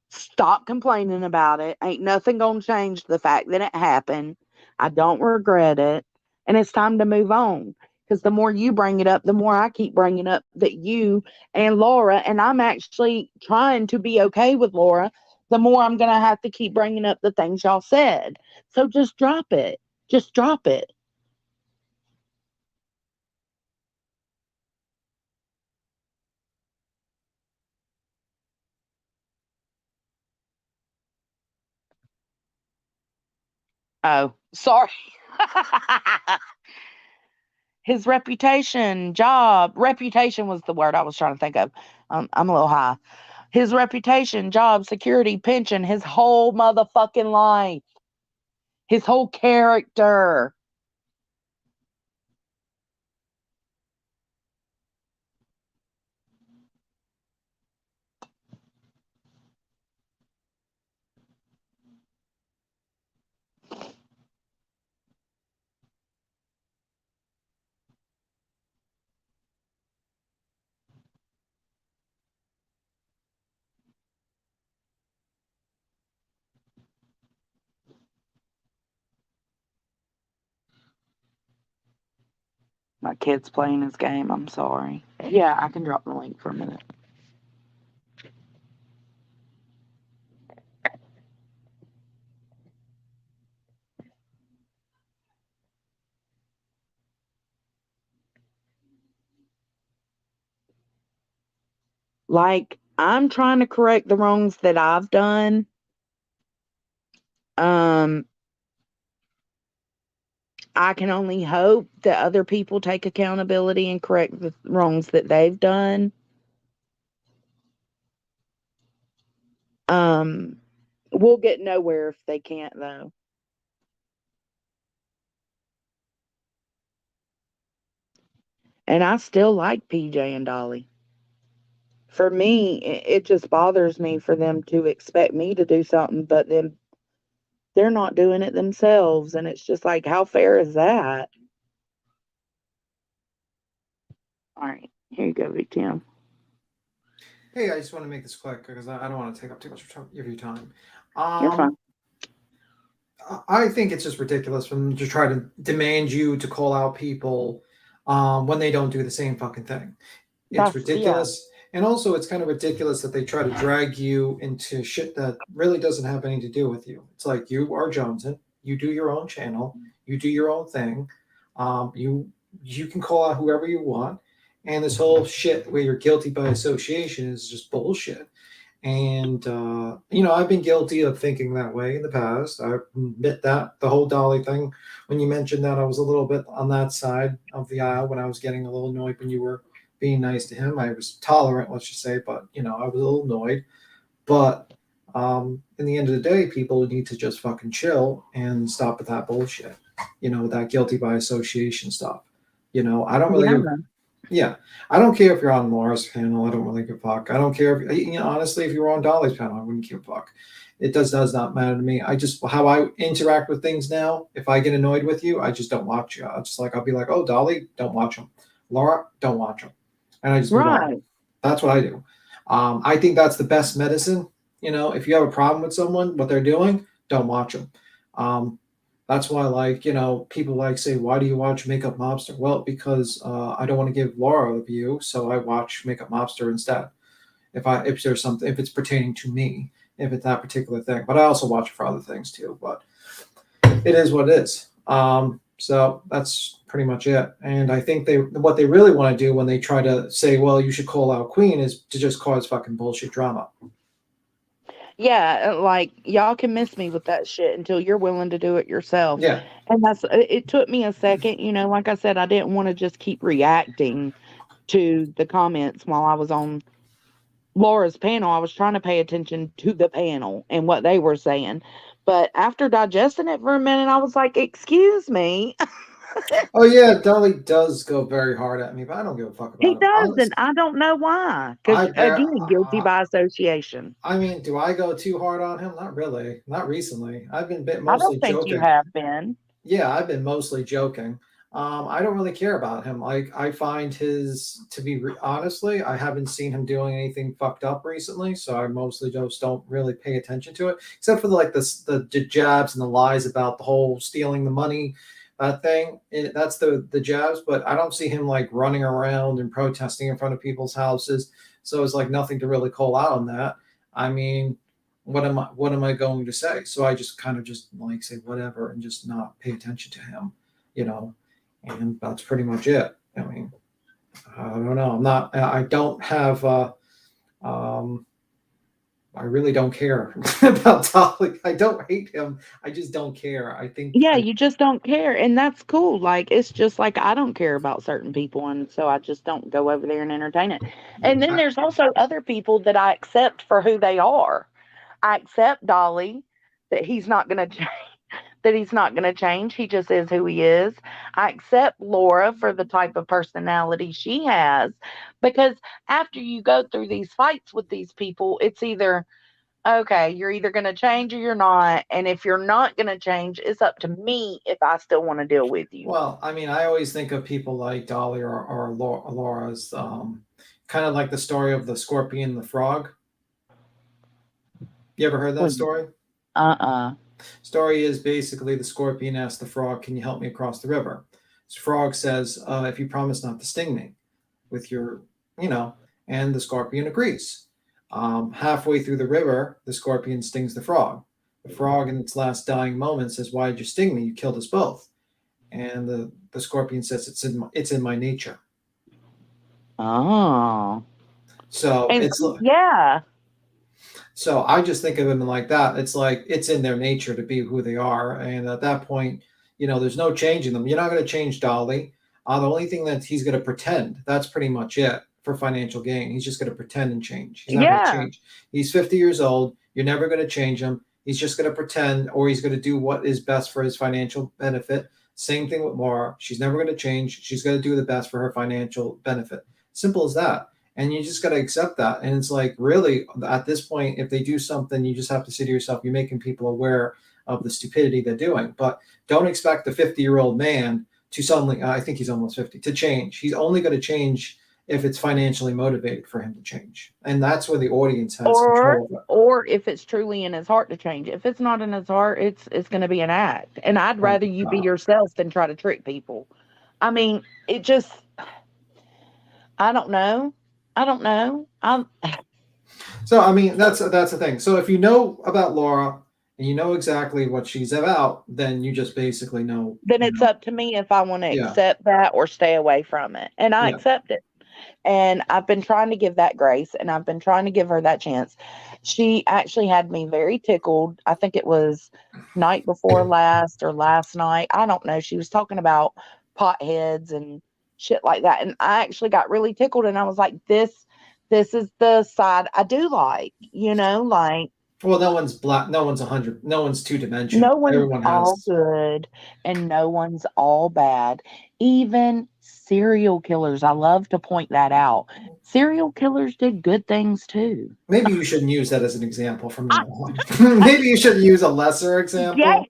Stop complaining about it. Ain't nothing gonna change the fact that it happened. I don't regret it. And it's time to move on. Because the more you bring it up, the more I keep bringing up that you and Laura, and I'm actually trying to be okay with Laura, the more I'm going to have to keep bringing up the things y'all said. So just drop it. Just drop it. Oh, sorry. His reputation, job, reputation was the word I was trying to think of. I'm a little high. His reputation, job, security, pension, his whole motherfucking life, his whole character. My kid's playing his game. I'm sorry. Yeah, I can drop the link for a minute. Like, I'm trying to correct the wrongs that I've done. Um, I can only hope that other people take accountability and correct the wrongs that they've done. Um, we'll get nowhere if they can't, though. And I still like PJ and Dolly. For me, it just bothers me for them to expect me to do something, but then they're not doing it themselves. And it's just like, how fair is that? All right, here you go, Big Tim. Hey, I just want to make this quick because I don't want to take up too much of your time. You're fine. I think it's just ridiculous for them to try to demand you to call out people when they don't do the same fucking thing. It's ridiculous. And also, it's kind of ridiculous that they try to drag you into shit that really doesn't have anything to do with you. It's like you are Joneson. You do your own channel. You do your own thing. You can call out whoever you want. And this whole shit where you're guilty by association is just bullshit. And, I've been guilty of thinking that way in the past. I admit that. The whole Dolly thing, when you mentioned that, I was a little bit on that side of the aisle when I was getting a little annoyed when you were being nice to him. I was tolerant, let's just say, but, I was a little annoyed. But in the end of the day, people need to just fucking chill and stop with that bullshit, with that guilty by association stuff. I don't really... Yeah, I don't care if you're on Laura's panel. I don't really give a fuck. I don't care if, honestly, if you were on Dolly's panel, I wouldn't give a fuck. It does not matter to me. How I interact with things now, if I get annoyed with you, I just don't watch you. I'll be like, oh, Dolly, don't watch them. Laura, don't watch them. And I just move on. That's what I do. I think that's the best medicine. If you have a problem with someone, what they're doing, don't watch them. That's why, people say, why do you watch Makeup Mobster? Well, because I don't want to give Laura a view, so I watch Makeup Mobster instead. If it's pertaining to me, if it's that particular thing. But I also watch it for other things too. But it is what it is. So that's pretty much it. And I think what they really want to do when they try to say, well, you should call out Queen, is to just cause fucking bullshit drama. Yeah, like, y'all can miss me with that shit until you're willing to do it yourself. Yeah. And it took me a second, like I said, I didn't want to just keep reacting to the comments while I was on Laura's panel. I was trying to pay attention to the panel and what they were saying. But after digesting it for a minute, I was like, excuse me. Oh, yeah, Dolly does go very hard at me, but I don't give a fuck about He it. does, and I don't know why. Because, again, guilty by association. I mean, do I go too hard on him? Not really. Not recently. I've been mostly I don't think joking. you have been. Yeah, I've been mostly joking. I don't really care about him. I find honestly, I haven't seen him doing anything fucked up recently, so I mostly just don't really pay attention to it, except for the jabs and the lies about the whole stealing the money, that thing. That's the jabs, but I don't see him running around and protesting in front of people's houses. So it's nothing to really call out on that. I mean, what am I going to say? So I just kind of just say whatever and just not pay attention to him, and that's pretty much it. I mean, I don't know. I don't have, I really don't care about Dolly. I don't hate him. I just don't care. I think. Yeah, you just don't care. And that's cool. It's just I don't care about certain people. And so I just don't go over there and entertain it. And then there's also other people that I accept for who they are. I accept Dolly, that he's not going to change. That he's not going to change. He just is who he is. I accept Laura for the type of personality she has, because after you go through these fights with these people, it's either, okay, you're either going to change or you're not. And if you're not going to change, it's up to me if I still want to deal with you. Well, I mean, I always think of people like Dolly or Laura's, kind of like the story of the scorpion and the frog. You ever heard that story? Story is basically the scorpion asks the frog, can you help me across the river? The frog says, if you promise not to sting me with your, and the scorpion agrees. Halfway through the river, the scorpion stings the frog. The frog, in its last dying moment, says, why did you sting me? You killed us both. And the scorpion says, it's in my nature. Oh. So And it's yeah, so I just think of them like that. It's like it's in their nature to be who they are, and at that point, there's no changing them. You're not going to change Dolly. The only thing that he's going to pretend. That's pretty much it for financial gain. He's just going to pretend and change. He's not going to yeah. change. He's 50 years old. You're never going to change him. He's just going to pretend, or he's going to do what is best for his financial benefit. Same thing with Laura. She's never going to change. She's going to do the best for her financial benefit. Simple as that. And you just got to accept that. And it's like, really, at this point, if they do something, you just have to say to yourself, you're making people aware of the stupidity they're doing. But don't expect the 50-year-old man to suddenly, I think he's almost 50, to change. He's only going to change if it's financially motivated for him to change. And that's where the audience has control of it. Or if it's truly in his heart to change. If it's not in his heart, it's going to be an act. And I'd Oh, rather you be yourself than try to trick people. I mean, it just, I don't know. I don't know. So, I mean, that's the thing. So if you know about Laura and you know exactly what she's about, then you just basically know. Then it's up to me if I want to Yeah. accept that or stay away from it. And I Yeah. accept it. And I've been trying to give that grace and I've been trying to give her that chance. She actually had me very tickled. I think it was night before last or last night. I don't know. She was talking about potheads and shit like that. And I actually got really tickled and I was like, this is the side I do like, like Well, no one's black. No one's 100. No one's two-dimensional. no one's Everyone all has. good and no one's all bad. Even serial killers, I love to point that out. Serial killers did good things too. Maybe you shouldn't use that as an example from I, now on. Maybe you should use a lesser yeah, example.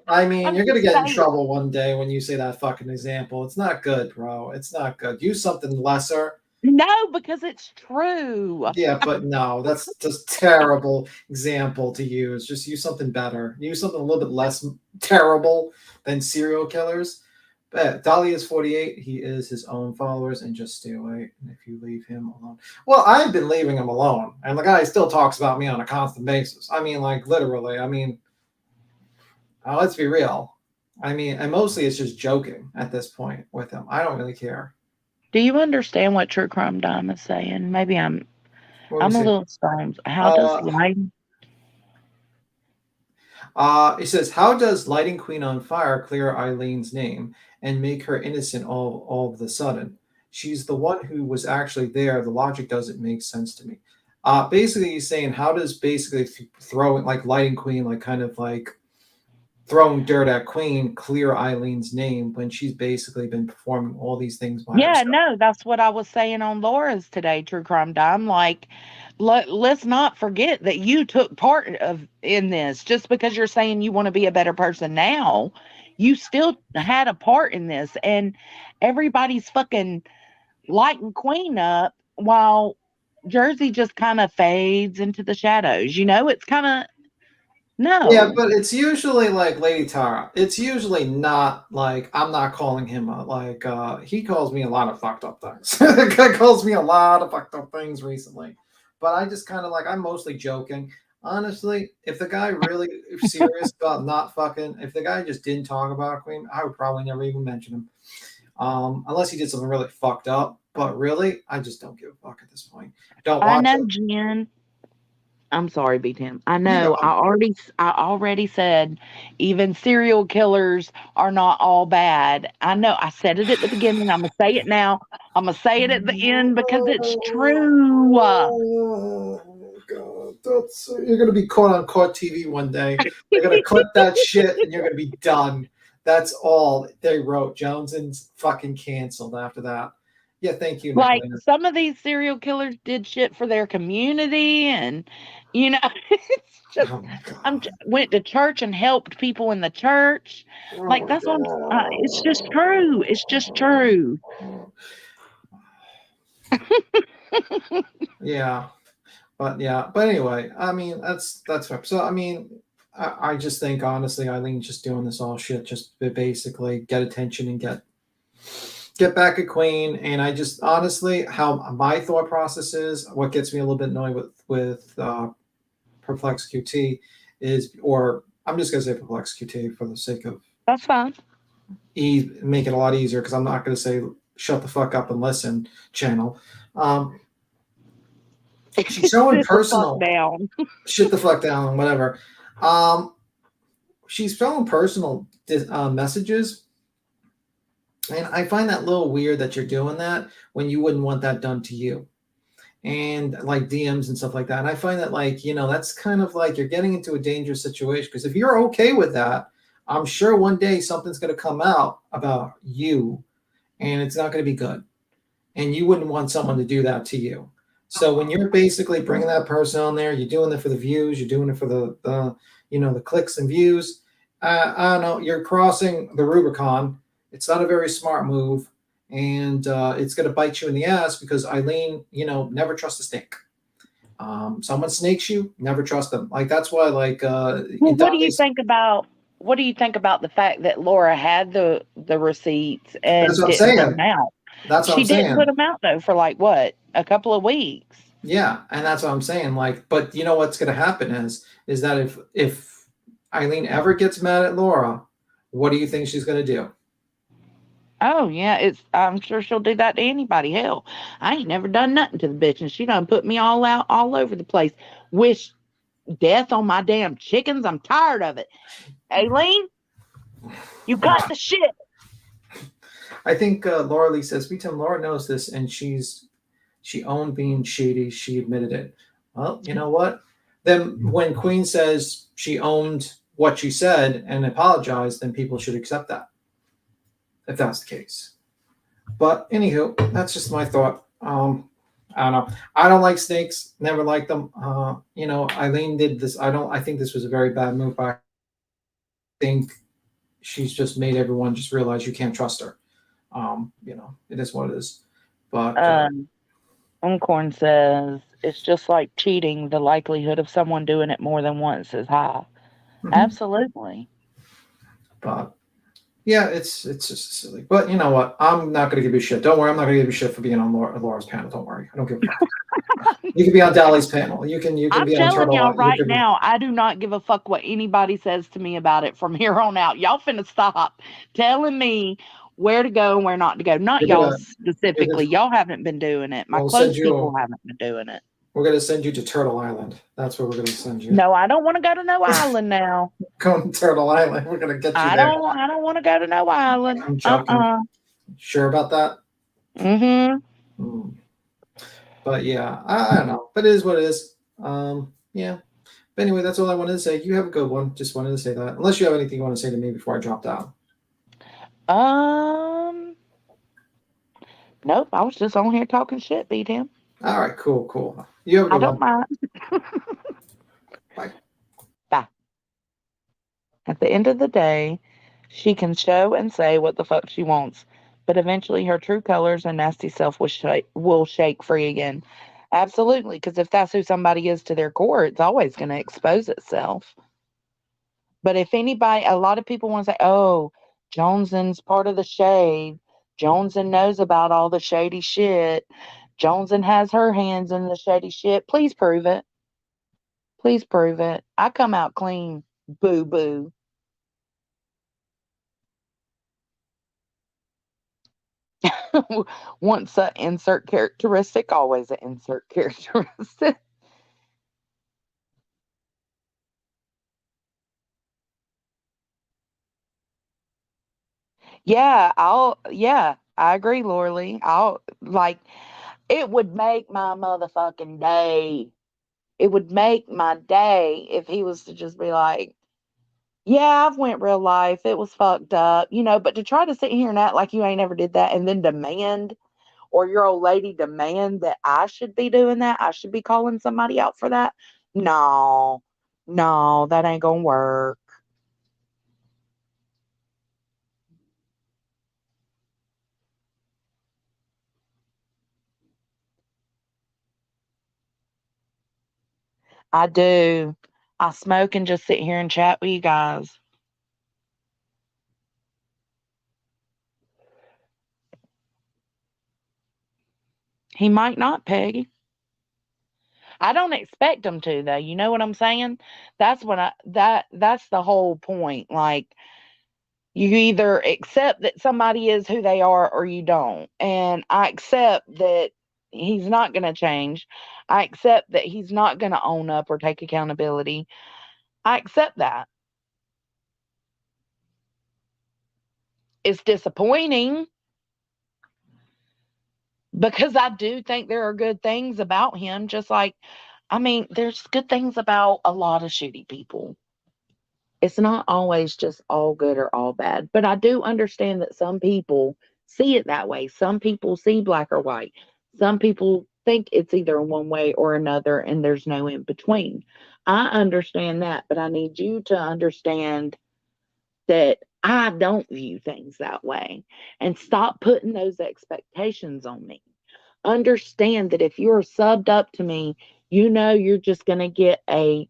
I mean, I'm you're gonna just get in saying. trouble one day when you say that fucking example. It's not good, bro. It's not good. Use something lesser. No, because it's true. Yeah, but no, that's just terrible example to use. Just use something better. Use something a little bit less terrible than serial killers. But Dolly is 48. He is his own followers, and just stay away. And if you leave him alone, well, I've been leaving him alone, and the guy still talks about me on a constant basis. I mean, like literally. I mean, let's be real. I mean, and mostly it's just joking at this point with him. I don't really care. Do you understand what True Crime Dime is saying? Maybe What do we I'm a say? little stoned. How does Uh, lighting? It says, "How does lighting Queen on fire clear Eileen's name and make her innocent all of the sudden? She's the one who was actually there. The logic doesn't make sense to me." Basically, he's saying, how does basically throwing like lighting Queen, like kind of like throwing dirt at Queen, clear Eileen's name when she's basically been performing all these things by Yeah, herself? no, that's what I was saying on Laura's today, True Crime Dime. Like, let's not forget that you took part in this. Just because you're saying you want to be a better person now, you still had a part in this, and everybody's fucking lighting Queen up while Jersey just kind of fades into the shadows. It's kind of Yeah, no. but it's usually like Lady Tara. It's usually not like I'm not calling him he calls me a lot of fucked up things. The guy calls me a lot of fucked up things recently. But I just kind of like I'm mostly joking. Honestly, if the guy really serious about not fucking, if the guy just didn't talk about Queen, I would probably never even mention him. Unless he did something really fucked up. But really, I just don't give a fuck at this point. Don't I watch know, it. Jen. I'm sorry, B Tim. I You know, know. I already said even serial killers are not all bad. I know. I said it at the beginning. I'm gonna say it now. I'm gonna say it at the end because it's true. Oh, God. You're going to be caught on court TV one day. They're going to clip that shit and you're going to be done. That's all they wrote. Joneson's fucking canceled after that. Yeah, thank you, Like Nicolina. some of these serial killers did shit for their community, and it's just Oh my God. went to church and helped people in the church. Oh Like my that's what it's just true. It's just true. God. Yeah. But anyway, I mean that's so I mean I just think honestly Eileen's just doing this all shit just to basically get attention and get back at Queen. And I just honestly how my thought process is what gets me a little bit annoyed with Perplex QT is, or I'm just gonna say Perplex QT for the sake of That's fine. make it a lot easier because I'm not gonna say shut the fuck up and listen channel. she's showing Sit the fuck personal down. shit the fuck down, whatever. She's showing personal messages, and I find that a little weird that you're doing that when you wouldn't want that done to you. And like DMs and stuff like that. And I find that, like, that's kind of like you're getting into a dangerous situation, because if you're okay with that, I'm sure one day something's going to come out about you and it's not going to be good. And you wouldn't want someone to do that to you. So when you're basically bringing that person on there, you're doing it for the views, you're doing it for the clicks and views. I don't know, you're crossing the Rubicon. It's not a very smart move, and it's going to bite you in the ass, because Aileen, never trust a snake. Someone snakes you, never trust them. Like, that's why, like, Well, what do you think about the fact that Laura had the receipts That's and what I'm didn't put them saying. out? That's what She I'm didn't put saying. them out though for like what, a couple of weeks. Yeah, and that's what I'm saying. Like, but you know what's going to happen is that if Aileen ever gets mad at Laura, what do you think she's going to do? Oh yeah, I'm sure she'll do that to anybody. Hell, I ain't never done nothing to the bitch, and she done put me all out all over the place. Wish death on my damn chickens. I'm tired of it. Aileen, you got the shit. I think Laura Lee says, "We tell Laura knows this, and she owned being shady. She admitted it." Well, you know what? Then when Queen says she owned what she said and apologized, then people should accept that, if that's the case. But anywho, that's just my thought. I don't know. I don't like snakes. Never liked them. Aileen did this. I think this was a very bad move. I think she's just made everyone just realize you can't trust her. It is what it is. But Uncorn says it's just like cheating. The likelihood of someone doing it more than once is high. Absolutely. But yeah, it's just silly. But you know what? I'm not going to give you shit. Don't worry. I'm not going to give you shit for being on Laura's panel. Don't worry. I don't give a fuck. You can be on Dolly's panel. You can I'm be on telling Turtle. y'all right now, I do not give a fuck what anybody says to me about it from here on out. Y'all finna stop telling me where to go and where not to go. Not y'all specifically. Y'all haven't been doing it. My close people haven't been doing it. We're going to send you to Turtle Island. That's where we're going to send you. No, I don't want to go to no island now. Going to Turtle Island. We're going to get you there. I don't want to go to no island. I'm joking. Sure about that? Mm-hmm. But yeah, I don't know. But it is what it is. Yeah. But anyway, that's all I wanted to say. You have a good one. Just wanted to say that. Unless you have anything you want to say to me before I drop down. Nope. I was just on here talking shit, beat him. All right, cool. You have a good one. I don't mind. Bye. Bye. At the end of the day, she can show and say what the fuck she wants, but eventually her true colors and nasty self will shake free again. Absolutely, because if that's who somebody is to their core, it's always going to expose itself. But if anybody, a lot of people want to say, oh, Jonesen's part of the shade. Jonesen knows about all the shady shit. Jonesen has her hands in the shady shit. Please prove it. Please prove it. I come out clean. Boo boo. Once an insert characteristic, always an insert characteristic. Yeah, I agree, Lorley. It would make my motherfucking day. It would make my day if he was to just be like, yeah, I've went real life. It was fucked up, but to try to sit here and act like you ain't never did that and then demand, or your old lady demand that I should be doing that, I should be calling somebody out for that. No, that ain't gonna work. I do. I smoke and just sit here and chat with you guys. He might not, Peggy. I don't expect him to, though. You know what I'm saying? That's the whole point. Like, you either accept that somebody is who they are or you don't. And I accept that he's not going to change. I accept that he's not going to own up or take accountability. I accept that. It's disappointing because I do think there are good things about him, just like, I mean, there's good things about a lot of shitty people. It's not always just all good or all bad, but I do understand that some people see it that way. Some people see black or white. Some people think it's either one way or another, and there's no in between. I understand that, but I need you to understand that I don't view things that way, and stop putting those expectations on me. Understand that if you're subbed up to me, you know you're just going to get a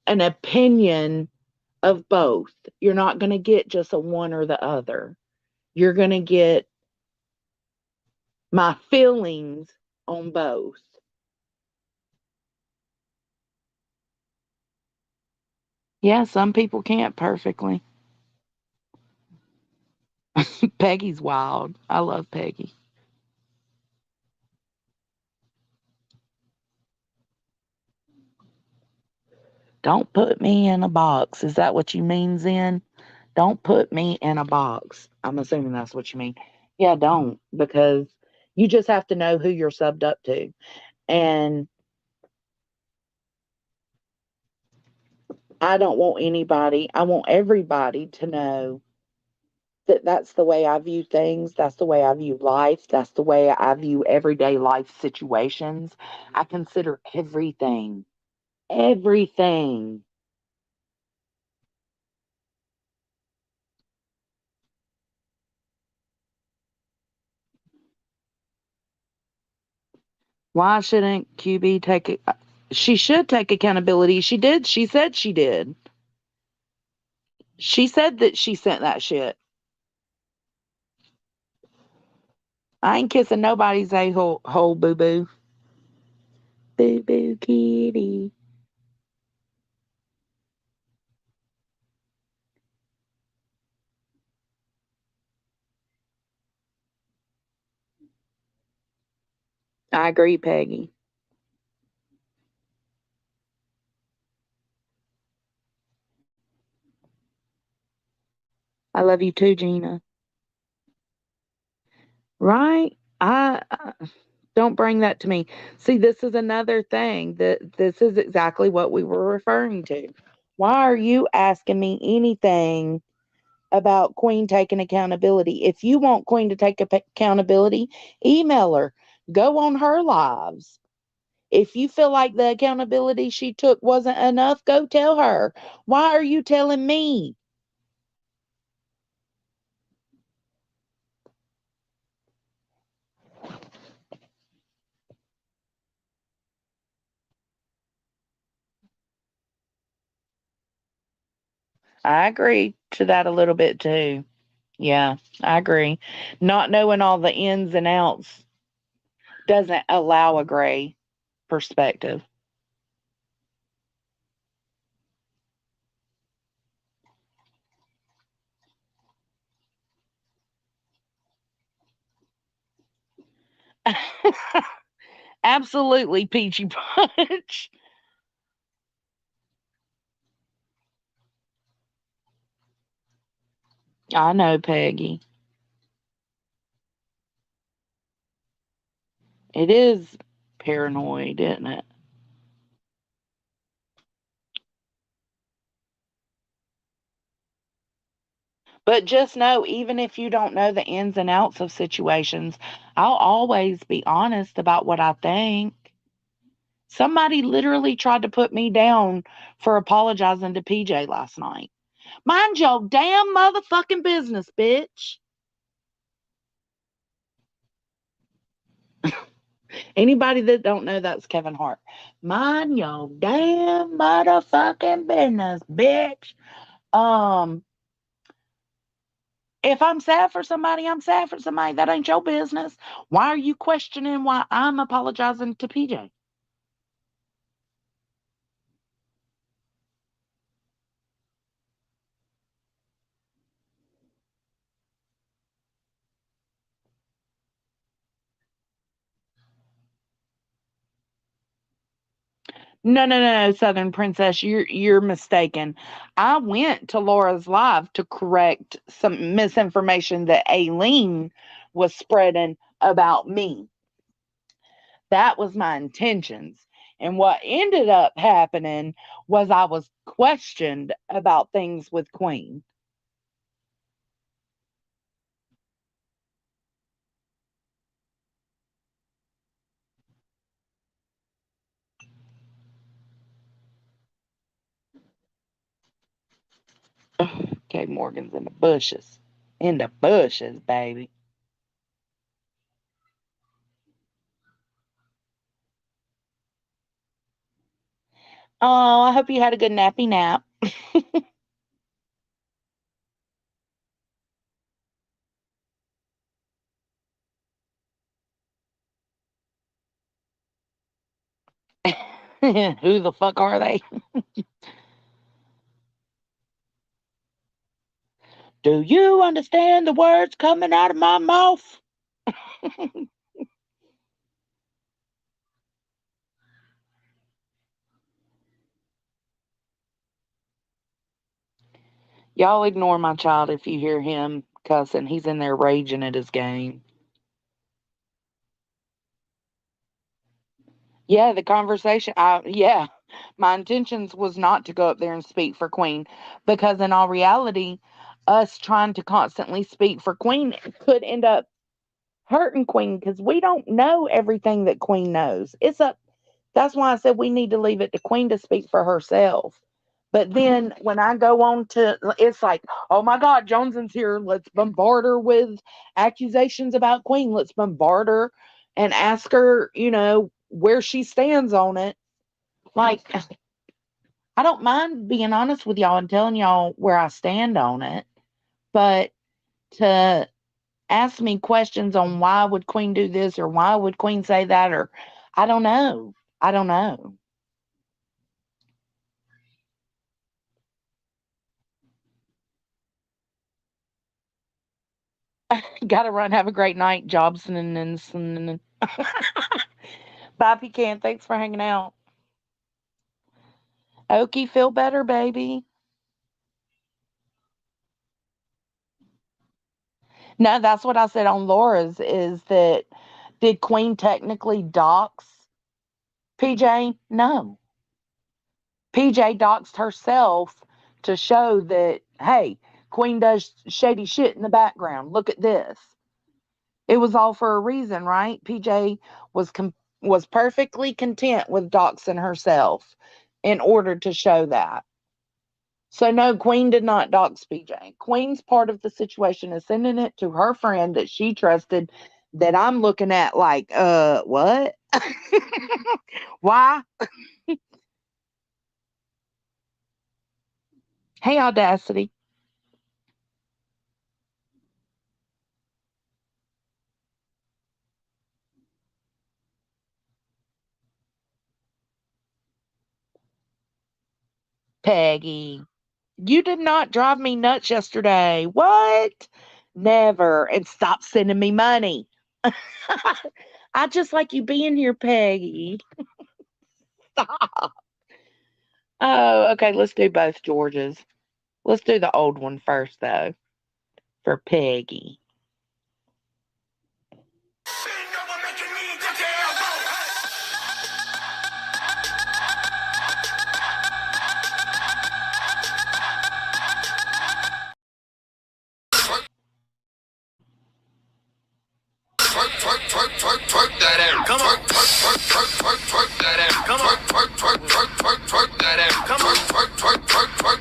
an opinion of both. You're not going to get just a one or the other. You're going to get my feelings on both. Yeah, some people can't perfectly. Peggy's wild. I love Peggy. Don't put me in a box. Is that what you mean, Zen? Don't put me in a box. I'm assuming that's what you mean. Yeah, don't, because you just have to know who you're subbed up to. And I don't want anybody, I want everybody to know that that's the way I view things. That's the way I view life. That's the way I view everyday life situations. I consider everything, everything. Why shouldn't QB take it? She should take accountability. She did. She said she did. She said that she sent that shit. I ain't kissing nobody's a hole boo boo. Boo boo kitty. I agree, Peggy. I love you too, Gina. Right? I don't bring that to me. See, this is another thing that this is exactly what we were referring to. Why are you asking me anything about Queen taking accountability? If you want Queen to take accountability, email her. Go on her lives. If you feel like the accountability she took wasn't enough, go tell her. Why are you telling me? I agree to that a little bit too. Yeah, I agree. Not knowing all the ins and outs doesn't allow a gray perspective. Absolutely, Peachy Punch. I know, Peggy. It is paranoid, isn't it? But just know, even if you don't know the ins and outs of situations, I'll always be honest about what I think. Somebody literally tried to put me down for apologizing to PJ last night. Mind your damn motherfucking business, bitch. Anybody that don't know, that's Kevin Hart. Mind your damn motherfucking business, bitch. Um, if I'm sad for somebody, I'm sad for somebody. That ain't your business. Why are you questioning why I'm apologizing to PJ? No, no, no, no, Southern Princess, you're mistaken. I went to Laura's live to correct some misinformation that Aileen was spreading about me. That was my intentions. And what ended up happening was I was questioned about things with Queen. Okay, Morgan's in the bushes. In the bushes, baby. Oh, I hope you had a good nappy nap. Who the fuck are they? Do you understand the words coming out of my mouth? Y'all ignore my child if you hear him cussing. He's in there raging at his game. Yeah, the conversation. Yeah, my intentions was not to go up there and speak for Queen because, in all reality, us trying to constantly speak for Queen could end up hurting Queen because we don't know everything that Queen knows. It's up. That's why I said we need to leave it to Queen to speak for herself. But then when I go on to, it's like, oh my God, Joneson's here. Let's bombard her with accusations about Queen. Let's bombard her and ask her, where she stands on it. Like, I don't mind being honest with y'all and telling y'all where I stand on it. But to ask me questions on why would Queen do this or why would Queen say that, or I don't know. I don't know. Gotta run. Have a great night, Jobson and Bye, Pecan. Thanks for hanging out. Okie, feel better, baby. No, that's what I said on Laura's is that did Queen technically dox PJ? No. PJ doxed herself to show that, hey, Queen does shady shit in the background. Look at this. It was all for a reason, right? PJ was perfectly content with doxing herself in order to show that. So no, Queen did not dox PJ. Queen's part of the situation is sending it to her friend that she trusted that I'm looking at like, what? Why? Hey, Audacity. Peggy. You did not drive me nuts yesterday. What? Never. And stop sending me money. I just like you being here, Peggy. Stop. Oh, okay. Let's do both Georges. Let's do the old one first, though, for Peggy. Twerk that ass. Come on. Twerk that ass. Come on. Twerk that ass. Come on.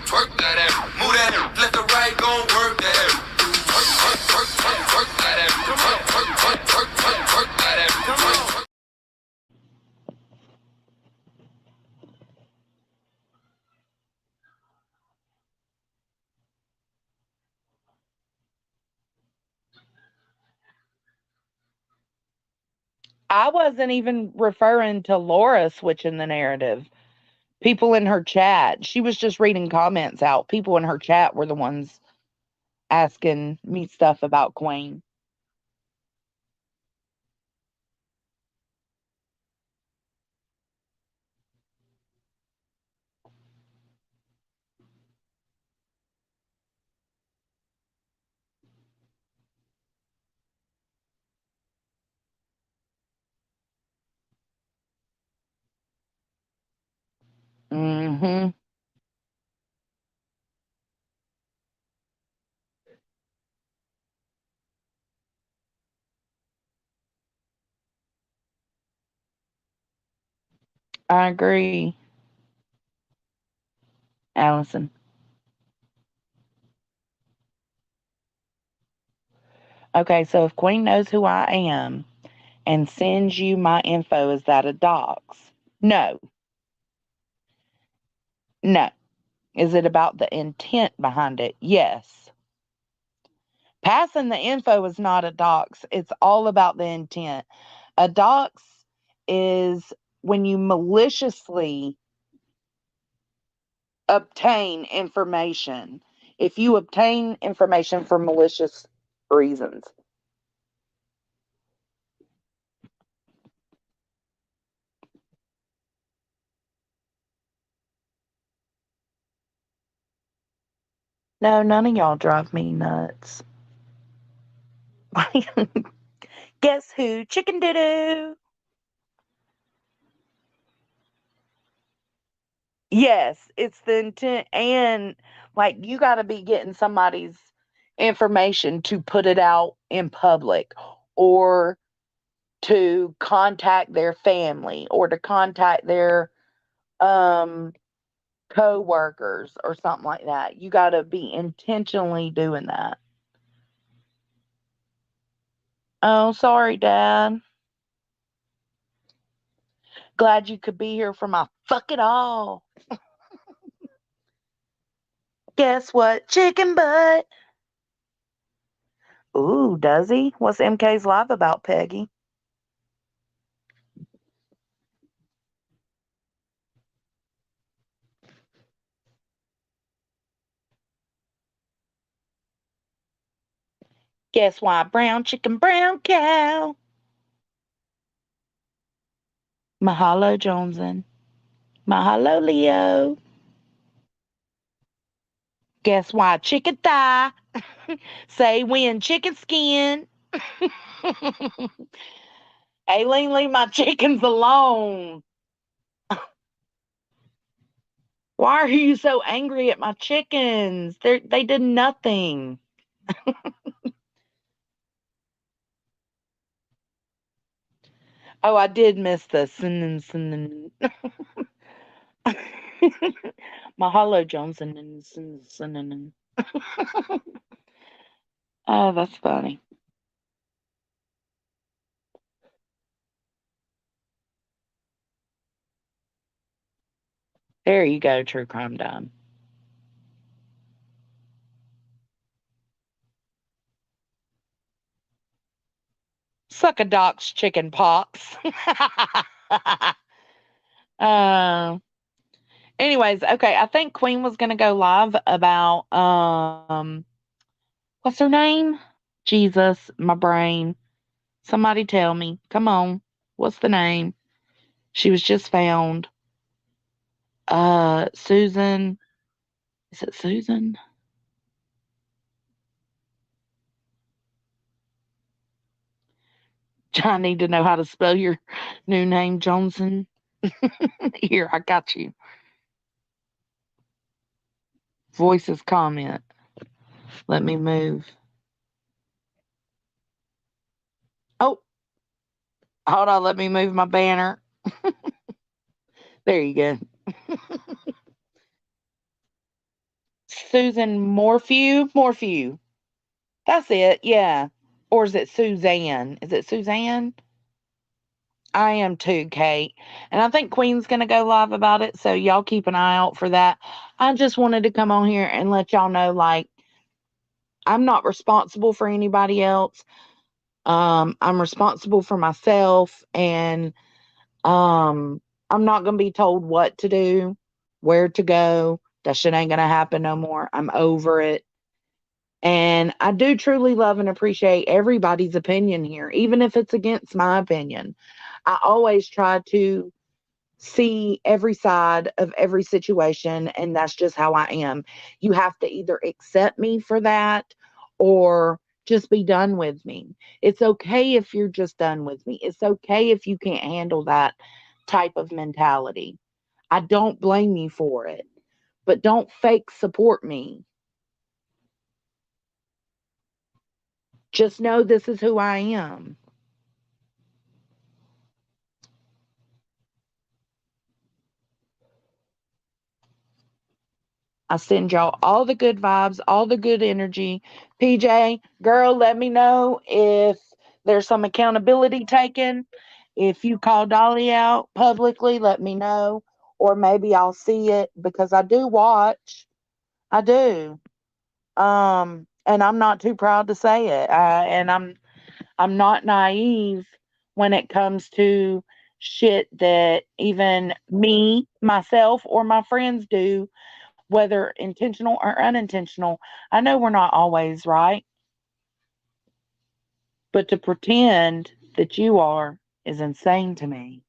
Twerk that ass. Move that ass. Let the right go work that ass. Twerk that ass. Come on. Twerk that ass. Come on. I wasn't even referring to Laura switching the narrative. People in her chat, she was just reading comments out. People in her chat were the ones asking me stuff about Queen. Mm-hmm. I agree, Allison. Okay, so if Queen knows who I am and sends you my info, is that a dox? No, no. Is it about the intent behind it? Yes. Passing the info is not a dox. It's all about the intent. A dox is when you maliciously obtain information. If you obtain information for malicious reasons. No, none of y'all drive me nuts. Guess who? Chicken doo doo. Yes, it's the intent, and like you got to be getting somebody's information to put it out in public or to contact their family or to contact their um co-workers or something like that. You got to be intentionally doing that. Oh, sorry, Dad. Glad you could be here for my fuck it all. Guess what? Chicken butt. Ooh, does he? What's MK's live about, Peggy? Guess why? Brown chicken, brown cow. Mahalo, Johnson. Mahalo, Leo. Guess why? Chicken thigh. Say when chicken skin. Aileen, leave my chickens alone. Why are you so angry at my chickens? They did nothing. Oh, I did miss the sin. Mahalo, Johnson. Oh, that's funny. There you go, true crime done. Suck a doc's chicken pox. uh, anyways, okay, I think Queen was gonna go live about what's her name? Jesus, my brain. Somebody tell me. Come on. What's the name? She was just found. Susan. Is it Susan? I need to know how to spell your new name, Johnson. Here, I got you. Voices comment. Let me move. Oh, hold on. Let me move my banner. There you go. Susan Morphew. Morphew. That's it. Yeah. Or is it Suzanne? Is it Suzanne? I am too, Kate. And I think Queen's going to go live about it. So y'all keep an eye out for that. I just wanted to come on here and let y'all know like, I'm not responsible for anybody else. I'm responsible for myself. And I'm not going to be told what to do, where to go. That shit ain't going to happen no more. I'm over it. And I do truly love and appreciate everybody's opinion here, even if it's against my opinion. I always try to see every side of every situation, and that's just how I am. You have to either accept me for that or just be done with me. It's okay if you're just done with me. It's okay if you can't handle that type of mentality. I don't blame you for it, but don't fake support me. Just know this is who I am. I send y'all all the good vibes, all the good energy. PJ, girl, let me know if there's some accountability taken. If you call Dolly out publicly, let me know. Or maybe I'll see it because I do watch. I do. And I'm not too proud to say it. And I'm not naive when it comes to shit that even me, myself, or my friends do, whether intentional or unintentional. I know we're not always right, but to pretend that you are is insane to me.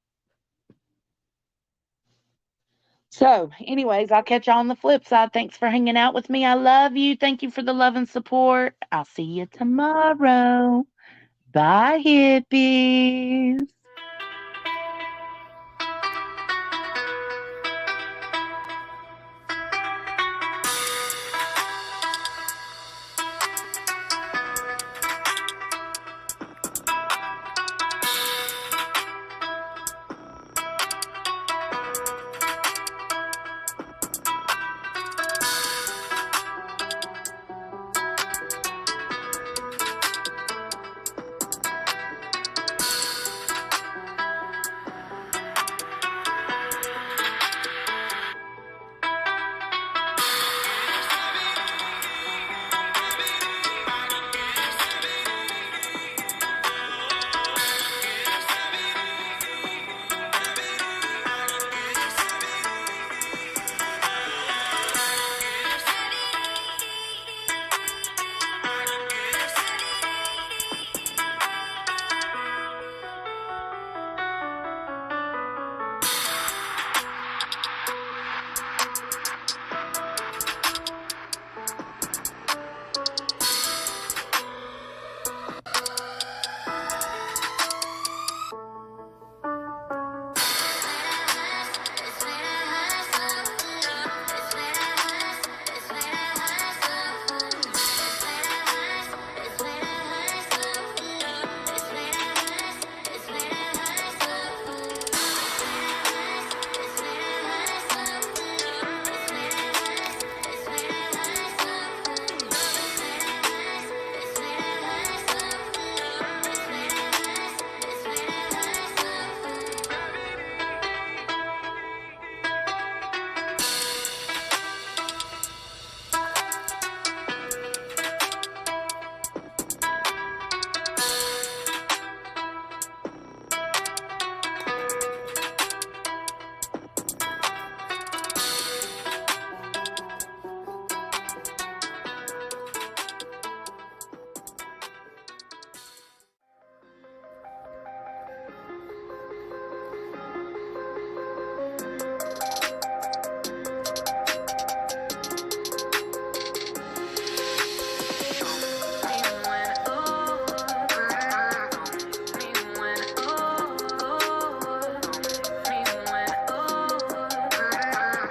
So, anyways, I'll catch y'all on the flip side. Thanks for hanging out with me. I love you. Thank you for the love and support. I'll see you tomorrow. Bye, hippies.